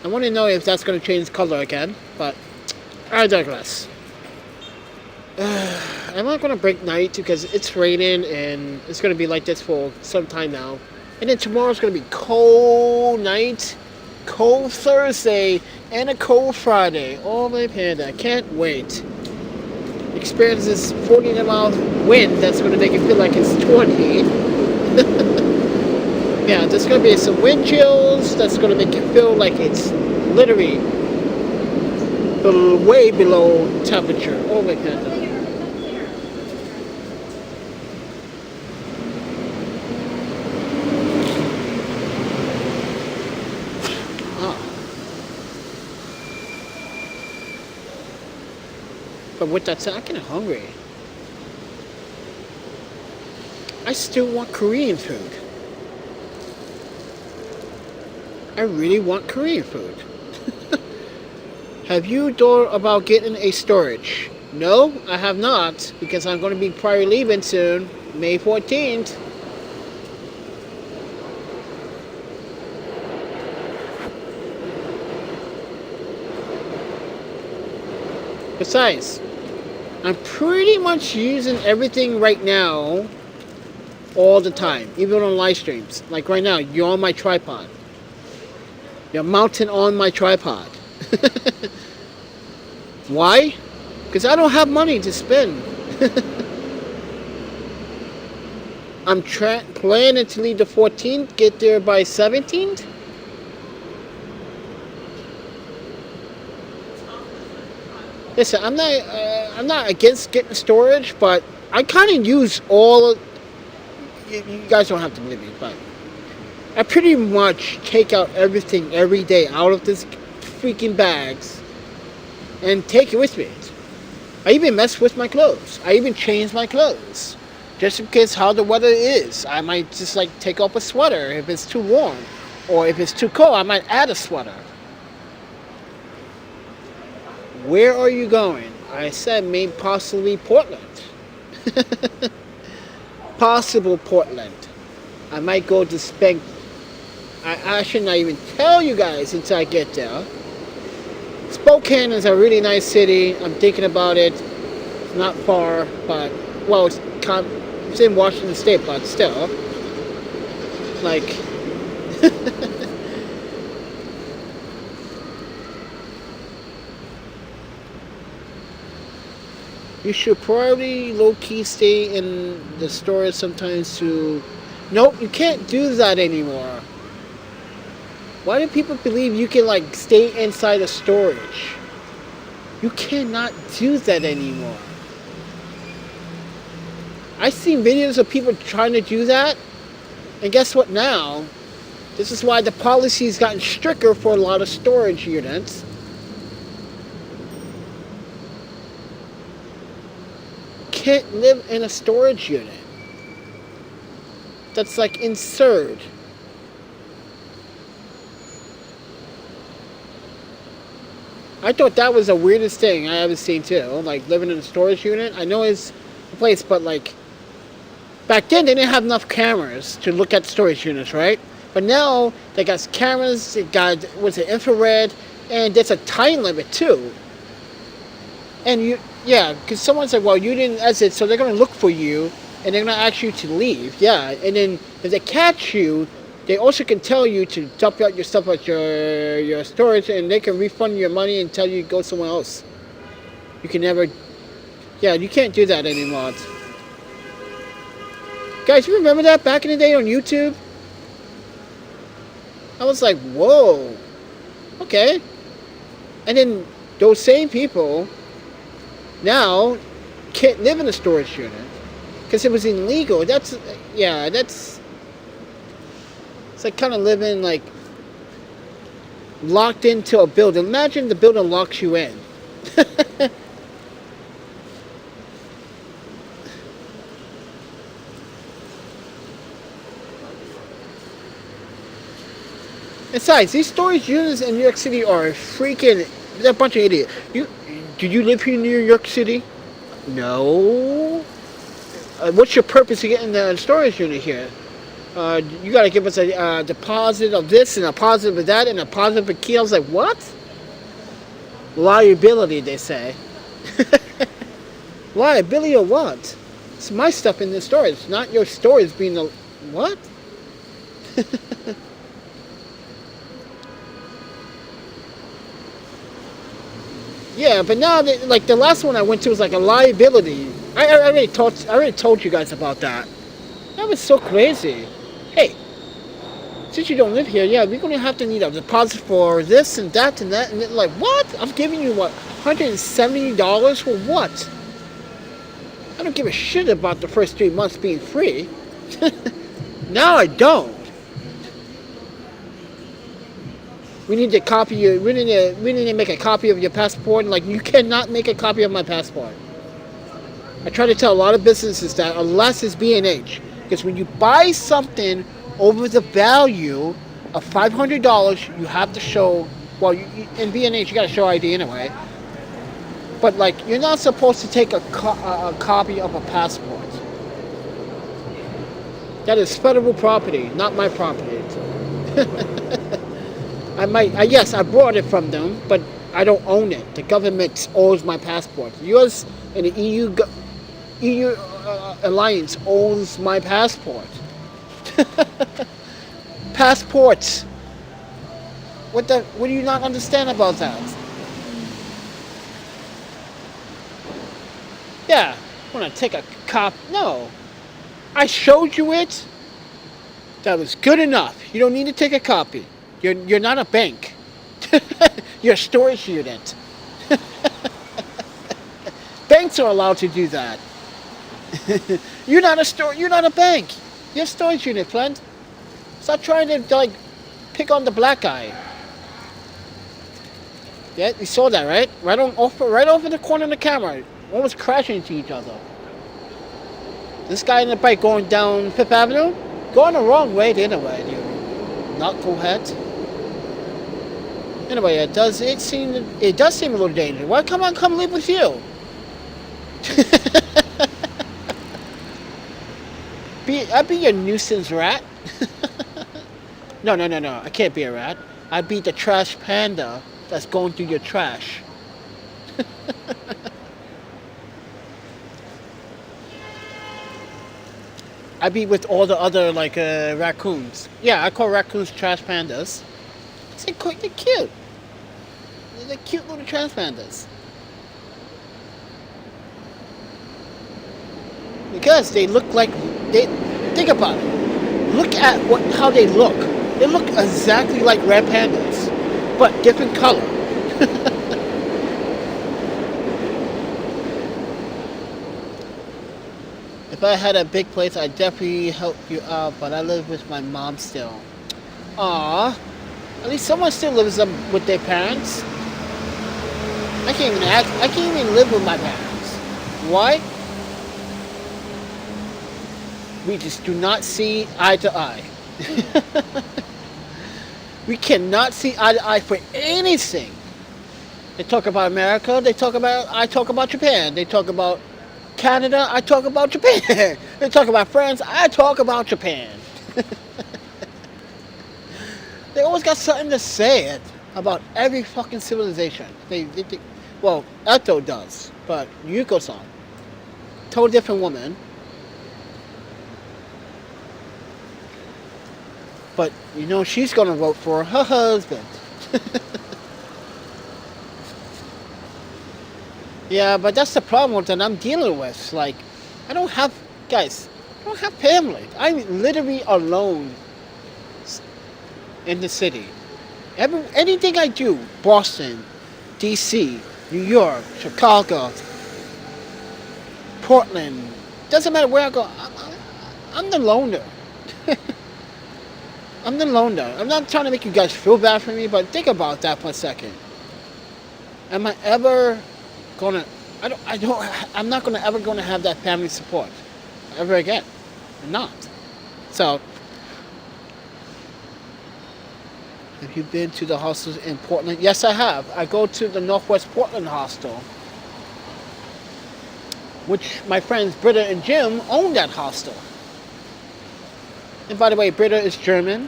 I want to know if that's going to change color again, but I digress. I'm not going to break night because it's raining and it's going to be like this for some time now. And then tomorrow's going to be cold night, cold Thursday, and a cold Friday. Oh my panda, I can't wait. Experience this 40-mile wind that's going to make it feel like it's 20. Yeah, there's going to be some wind chills that's going to make it feel like it's literally way below temperature. Oh my panda. But with that said, I'm kind of hungry. I still want Korean food. I really want Korean food. Have you thought about getting a storage? No, I have not, because I'm going to be probably leaving soon. May 14th. Besides, I'm pretty much using everything right now all the time, even on live streams. Like right now, you're on my tripod. You're mounted on my tripod. Why? Because I don't have money to spend. I'm planning to leave the 14th, get there by 17th. Listen, I'm not against getting storage, but I kind of use all. You guys don't have to believe me, but I pretty much take out everything every day out of this freaking bags and take it with me. I even mess with my clothes. I even change my clothes. Just in case how the weather is. I might just like take off a sweater if it's too warm. Or if it's too cold, I might add a sweater. Where are you going? I said maybe possibly Portland. Possible Portland. I might go to Spank. I should not even tell you guys until I get there. Spokane is a really nice city. I'm thinking about it. It's not far, but well, it's in Washington State, but still, like, you should probably low-key stay in the store sometimes to. Nope, you can't do that anymore. Why do people believe you can like stay inside a storage? You cannot do that anymore. I've seen videos of people trying to do that, and guess what now? This is why the policy's gotten stricter for a lot of storage units. Can't live in a storage unit. That's like absurd. I thought that was the weirdest thing I ever seen too. Like living in a storage unit. I know it's a place, but like back then they didn't have enough cameras to look at storage units, right? But now they got cameras, they got infrared, and there's a time limit too. And because someone said, well, you didn't exit, so they're gonna look for you and they're gonna ask you to leave. Yeah, and then if they catch you, they also can tell you to dump out your stuff at your storage, and they can refund your money and tell you to go somewhere else. You can never. Yeah, you can't do that anymore. Guys, you remember that back in the day on YouTube? I was like, whoa, okay. And then those same people now can't live in a storage unit because it was illegal. It's like kind of living like locked into a building. Imagine the building locks you in. Besides, these storage units in New York City are freaking. They're a bunch of idiots. Do you live here in New York City? No. What's your purpose of getting the storage unit here? You got to give us a deposit of this and a deposit of that and a deposit of a key. I was like, what? Liability, they say. Liability or what? It's my stuff in the storage, not your storage being the... What? Yeah, but now, like the last one I went to was like a liability. I already told you guys about that. That was so crazy. Hey, since you don't live here, yeah, we're gonna have to need a deposit for this and that and that, and then, like, what? I'm giving you what, $170 for what? I don't give a shit about the first 3 months being free. Now I don't. We need to make a copy of your passport. Like, you cannot make a copy of my passport. I try to tell a lot of businesses that unless it's B&H, because when you buy something over the value of $500, you have to show. Well, in B&H you got to show ID anyway. But like, you're not supposed to take a copy of a passport. That is federal property, not my property. Yes, I bought it from them, but I don't own it. The government owns my passport. US and the EU alliance owns my passport. Passports. What do you not understand about that? Yeah, when I take a cop, no. I showed you it. That was good enough. You don't need to take a copy. You're not a bank. You're a storage unit. Banks are allowed to do that. You're not a bank. You're a storage unit, friend. Stop trying to like pick on the black guy. Yeah, you saw that, right? Right off in the corner of the camera. One was crashing into each other. This guy in the bike going down Fifth Avenue, going the wrong way the other way, you knucklehead. Anyway, it does seem a little dangerous. Why come live with you? I'd be a nuisance rat. No, I can't be a rat. I'd be the trash panda that's going through your trash. I'd be with all the other like raccoons. Yeah, I call raccoons trash pandas. They're cute. They're cute little trash pandas. Because they look like think about it. Look at how they look. They look exactly like red pandas, but different color. If I had a big place, I'd definitely help you out, but I live with my mom still. Aww. At least someone still lives with their parents. I can't even live with my parents. Why? We just do not see eye to eye. We cannot see eye to eye for anything. They talk about America, I talk about Japan. They talk about Canada, I talk about Japan. They talk about France, I talk about Japan. They always got something to say about every fucking civilization. Well, Eto does, but Yuko-san, totally different woman. But she's gonna vote for her husband. Yeah, but that's the problem that I'm dealing with. Like, I don't have family. I'm literally alone in the city. Anything I do, Boston, DC, New York, Chicago, Portland, doesn't matter where I go, I'm the loner. I'm the loner. I'm not trying to make you guys feel bad for me, but think about that for a second. Am I ever gonna? I'm not ever gonna have that family support ever again. I'm not. So, have you been to the hostels in Portland? Yes, I have. I go to the Northwest Portland hostel, which my friends Britta and Jim own that hostel. And by the way, Britta is German,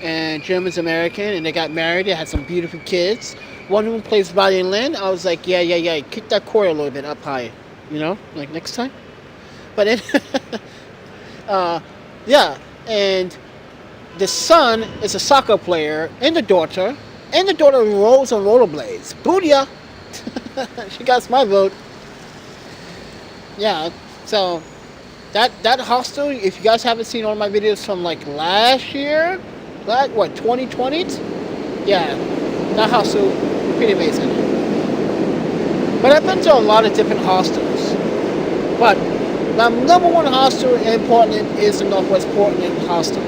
and Jim is American, and they got married. They had some beautiful kids. One of them plays violin. I was like, yeah. Kick that cord a little bit up high, like next time. But yeah, and the son is a soccer player, and the daughter rolls on rollerblades. Booyah! She got my vote. Yeah, so that hostel, if you guys haven't seen all my videos from like last year, 2020? Yeah, that hostel, pretty amazing. But I've been to a lot of different hostels. But the number one hostel in Portland is the Northwest Portland hostel.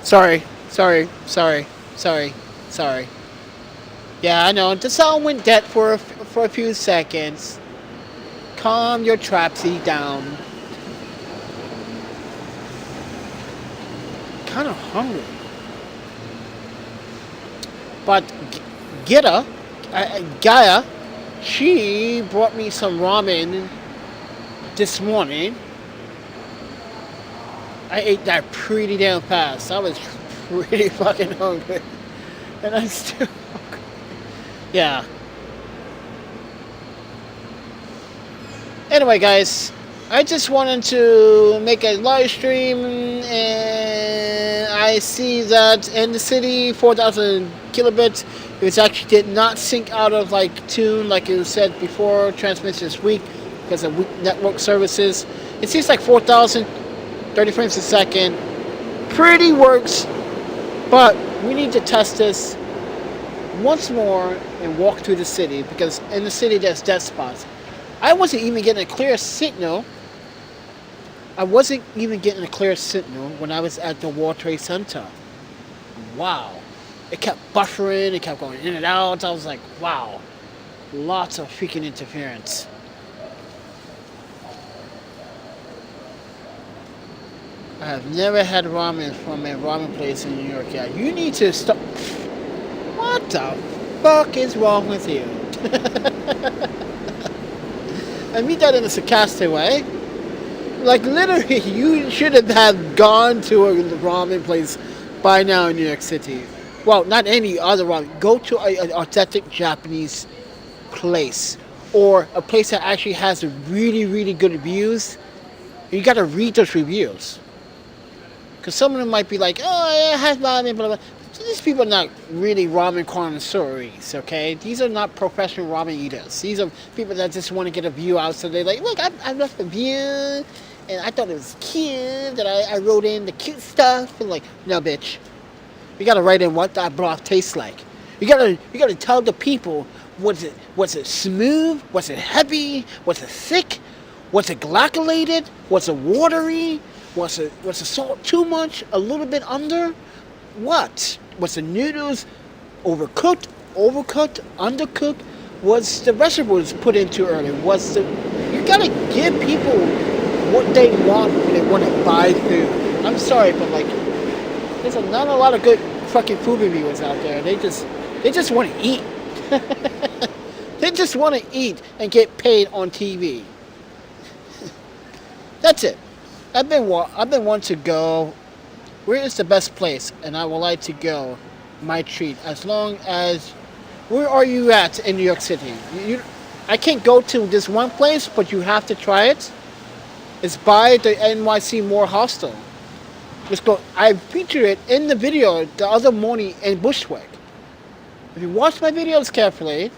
Sorry, Sorry, sorry, sorry, sorry. Yeah, I know. The sound went dead for a few seconds. Calm your trapsy down. Kind of hungry. But Gaia, she brought me some ramen this morning. I ate that pretty damn fast. I was pretty fucking hungry. And I'm still hungry. Yeah. Anyway, guys, I just wanted to make a live stream, and I see that in the city, 4,000 kilobits. It actually did not sync out of like tune, like it was said before. Transmission is weak because of weak network services. It seems like 4,000, 30 frames a second. Pretty works, but we need to test this once more and walk through the city, because in the city there's dead spots. I wasn't even getting a clear signal. When I was at the World Trade Center. Wow. It kept buffering, it kept going in and out. I was like, wow. Lots of freaking interference. I have never had ramen from a ramen place in New York yet. You need to stop. What the fuck is wrong with you? I mean that in a sarcastic way. Like, literally, you should have gone to a ramen place by now in New York City. Well, not any other ramen. Go to an authentic Japanese place, or a place that actually has really, really good reviews. You gotta read those reviews. Because some of them might be like, oh, it has ramen, blah, blah. These people are not really ramen connoisseurs, okay? These are not professional ramen eaters. These are people that just want to get a view out. So they're like, look, I left a view, and I thought it was cute, that I wrote in the cute stuff. And like, no, bitch. You gotta write in what that broth tastes like. You gotta tell the people, was it smooth? Was it heavy? Was it thick? Was it glycolated? Was it watery? Was the salt too much? A little bit under? What? Was the noodles overcooked, undercooked? Was the vegetables put in too early? You gotta give people what they want when they want to buy food. I'm sorry, but like, there's not a lot of good fucking food reviewers out there. They just want to eat. They just want to eat and get paid on TV. That's it. I've been wanting to go. Where is the best place? And I would like to go. My treat. As long as... Where are you at in New York City? I can't go to this one place, but you have to try it. It's by the NYC Moore Hostel. Let's go. I featured it in the video the other morning in Bushwick. If you watch my videos carefully,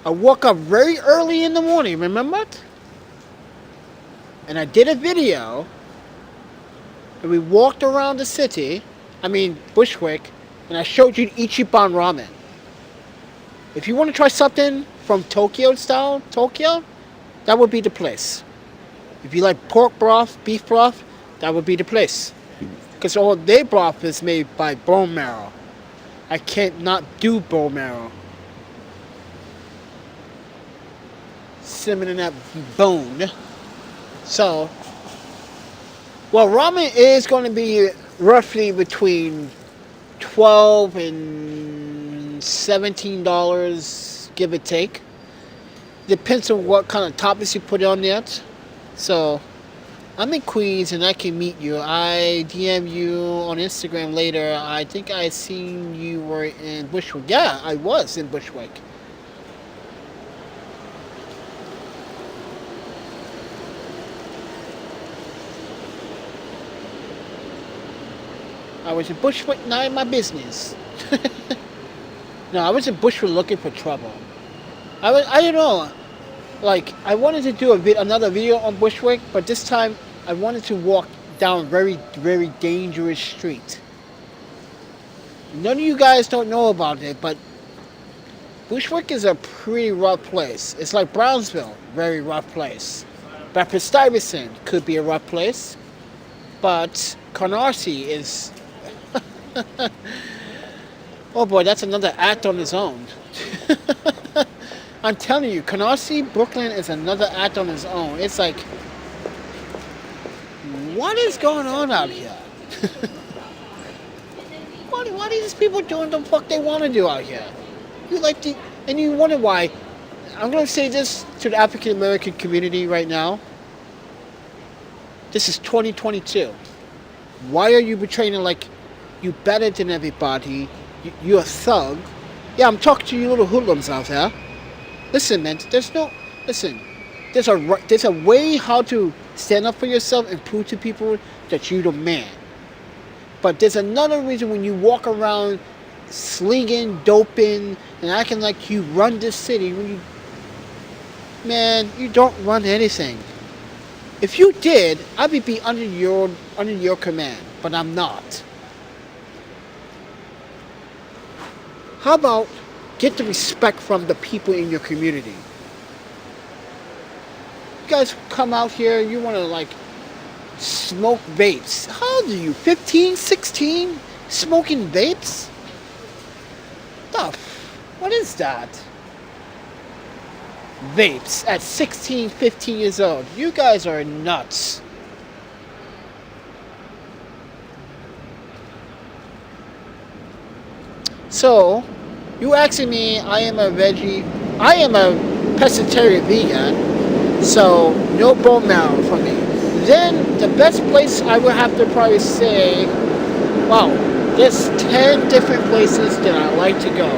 I woke up very early in the morning, remember it? And I did a video. And we walked around the city, Bushwick, and I showed you Ichiban Ramen. If you want to try something from Tokyo style, that would be the place. If you like pork broth, beef broth, that would be the place. Because all their broth is made by bone marrow. I can't not do bone marrow. Simmering in that bone. So... Well, ramen is going to be roughly between $12 and $17, give or take. Depends on what kind of toppings you put on that. So, I'm in Queens and I can meet you. I DM you on Instagram later. I think I seen you were in Bushwick. Yeah, I was in Bushwick. I was in Bushwick, not in my business. No, I was in Bushwick looking for trouble. I don't know. Like, I wanted to do another video on Bushwick, but this time I wanted to walk down a very, very dangerous street. None of you guys don't know about it, but Bushwick is a pretty rough place. It's like Brownsville, very rough place. Bedford Stuyvesant could be a rough place, but Canarsie is... Oh boy, that's another act on its own. I'm telling you, Canarsie, Brooklyn is another act on its own. It's like, what is going on out here? What are these people doing the fuck they want to do out here? And you wonder why. I'm going to say this to the African American community right now. This is 2022. Why are you betraying like you better than everybody? You're a thug. Yeah, I'm talking to you little hoodlums out there. Listen, man, there's a way how to stand up for yourself and prove to people that you're the man. But there's another reason when you walk around slinging, doping, and acting like you run this city. Man, you don't run anything. If you did, I'd be under your command, but I'm not. How about get the respect from the people in your community? You guys come out here, you want to like smoke vapes. How old are you? 15, 16? Smoking vapes? What is that? Vapes at 16, 15 years old. You guys are nuts. So, you asking me, I am a pescatarian vegan, so no bone marrow for me. Then the best place I would have to probably say, wow, there's 10 different places that I like to go.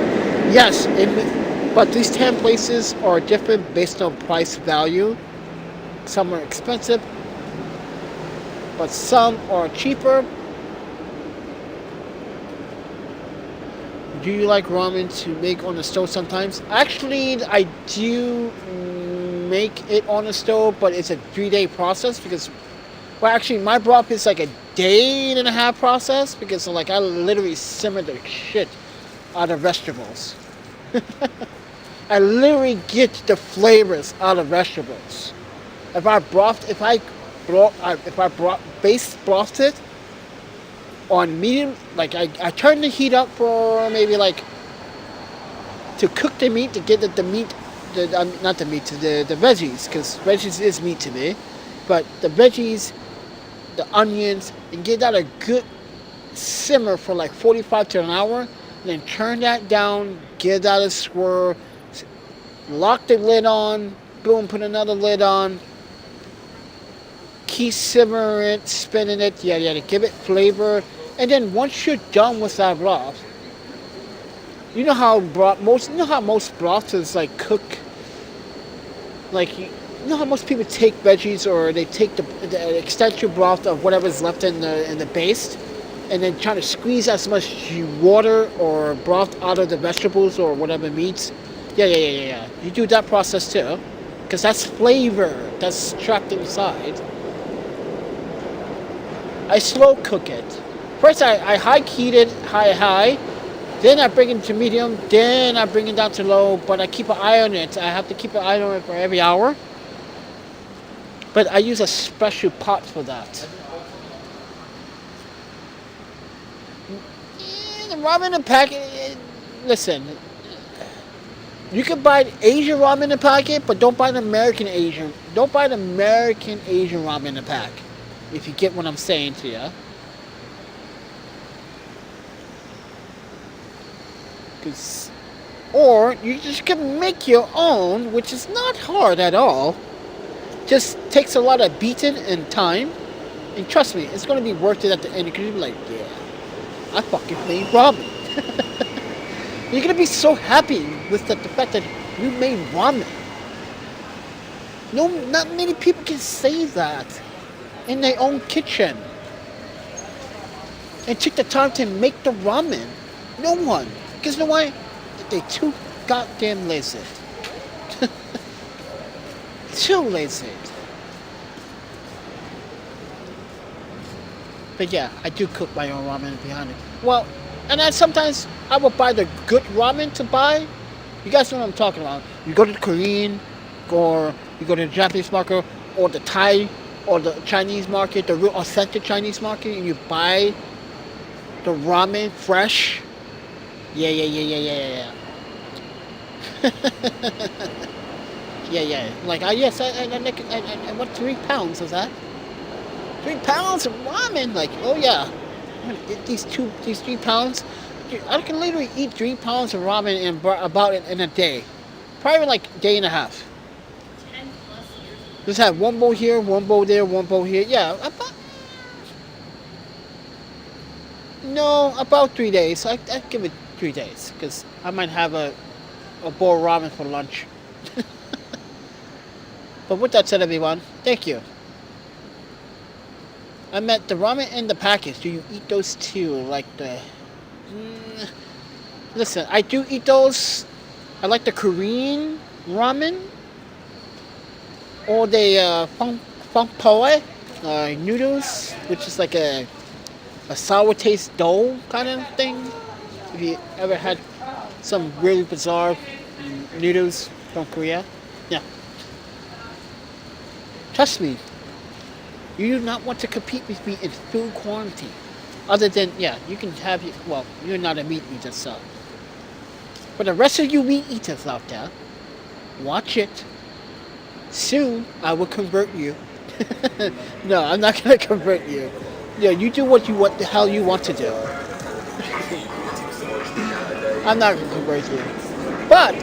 Yes, but these 10 places are different based on price value. Some are expensive, but some are cheaper. Do you like ramen to make on the stove sometimes? Actually, I do make it on the stove, but it's a 3-day process because, well, actually, my broth is like a day and a half process because, like, I literally simmer the shit out of vegetables. I literally get the flavors out of vegetables. If I base brothed it on medium, like I turn the heat up for maybe like to cook the meat to get the veggies, because veggies is meat to me, but the veggies, the onions, and get that a good simmer for like 45 to an hour, and then turn that down, get that a swirl, lock the lid on, boom, put another lid on, keep simmering it, spinning it, to give it flavor. And then once you're done with that broth, you know how most broths is like cook, like you know how most people take veggies or they take the extension broth of whatever's left in the base, and then try to squeeze as much water or broth out of the vegetables or whatever meats. Yeah. You do that process too, because that's flavor that's trapped inside. I slow cook it. First, I high heat it high, then I bring it to medium, then I bring it down to low, but I keep an eye on it. I have to keep an eye on it for every hour. But I use a special pot for that. The ramen in a packet, listen, you can buy Asian ramen in a packet, but don't buy the American Asian. Don't buy the American Asian ramen in a pack, if you get what I'm saying to you. Or you just can make your own, which is not hard at all. Just takes a lot of beating and time. And trust me, it's going to be worth it at the end. You're going to be like, yeah, I fucking made ramen. You're going to be so happy with the fact that you made ramen. No, not many people can say that in their own kitchen. And take the time to make the ramen. No one. Because you know why? They're too goddamn lazy. Too lazy. But yeah, I do cook my own ramen behind it. Well, and then sometimes I will buy the good ramen to buy. You guys know what I'm talking about. You go to the Korean, or you go to the Japanese market, or the Thai or the Chinese market, the real authentic Chinese market, and you buy the ramen fresh. Yeah, yeah, yeah, yeah, yeah, yeah. Yeah, yeah. Like, yes, I what 3 pounds was that? 3 pounds of ramen. Like, oh yeah. These 3 pounds. I can literally eat 3 pounds of ramen in about in a day. Probably like a day and a half. 10 plus years. Just have one bowl here, one bowl there, one bowl here. Yeah, about 3 days. I give it 3 days because I might have a bowl of ramen for lunch. But with that said, everyone, thank you. I meant the ramen in the package. Do you eat those too? Like the... Listen, I do eat those. I like the Korean ramen. Or the funk poe noodles, which is like a sour taste dough kind of thing. If you ever had some really bizarre noodles from Korea. Yeah. Trust me, you do not want to compete with me in food quantity. Other than, yeah, you can have, well, you're not a meat eater, so. For the rest of you meat eaters out there, watch it. Soon, I will convert you. No, I'm not going to convert you. Yeah, you do what the hell you want to do. I'm not going to convert you. But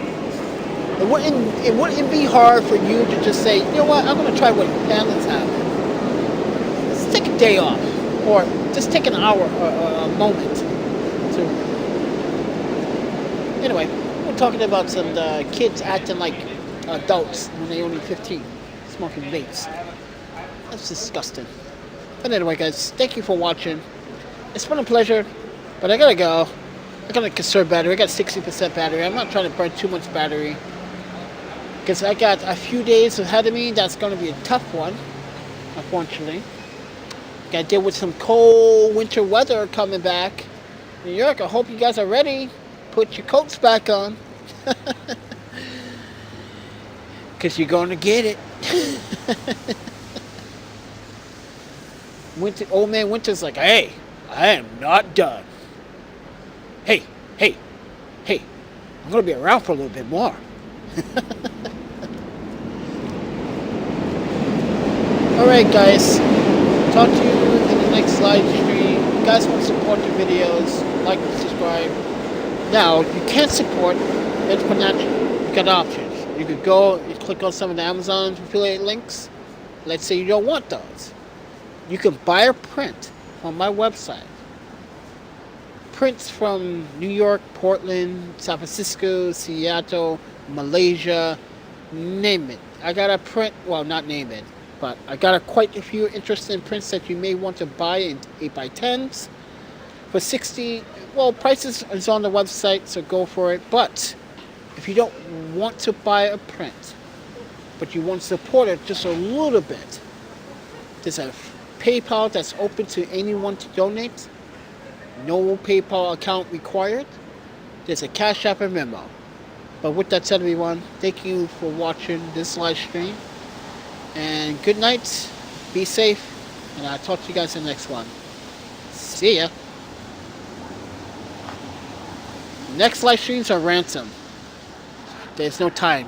it wouldn't be hard for you to just say, you know what, I'm going to try what pandas have. Just take a day off, or just take an hour or a moment. So, anyway, we're talking about some kids acting like adults when they're only 15, smoking vapes. That's disgusting. But anyway, guys, thank you for watching. It's been a pleasure, but I gotta go. I gotta conserve battery. I got 60% battery. I'm not trying to burn too much battery because I got a few days ahead of me. That's gonna be a tough one, unfortunately. Got to deal with some cold winter weather coming back. New York, I hope you guys are ready. Put your coats back on. Because you're going to get it. Old man Winter's like, hey, I am not done. Hey, I'm going to be around for a little bit more. Alright, guys. Talk to you in the next live stream. If you guys want to support the videos, like and subscribe. Now, if you can't support, it's financial. You got options. You could go and click on some of the Amazon affiliate links. Let's say you don't want those. You can buy a print on my website. Prints from New York, Portland, San Francisco, Seattle, Malaysia, name it. I got a print, well, not name it, but I got quite a few interesting prints that you may want to buy in 8x10s for 60. Well, prices is on the website, so go for it. But if you don't want to buy a print, but you want to support it just a little bit, there's a PayPal that's open to anyone to donate. No PayPal account required. There's a Cash App and Venmo. But with that said, everyone, thank you for watching this live stream. And good night. Be safe. And I'll talk to you guys in the next one. See ya. Next live streams are ransom. There's no time.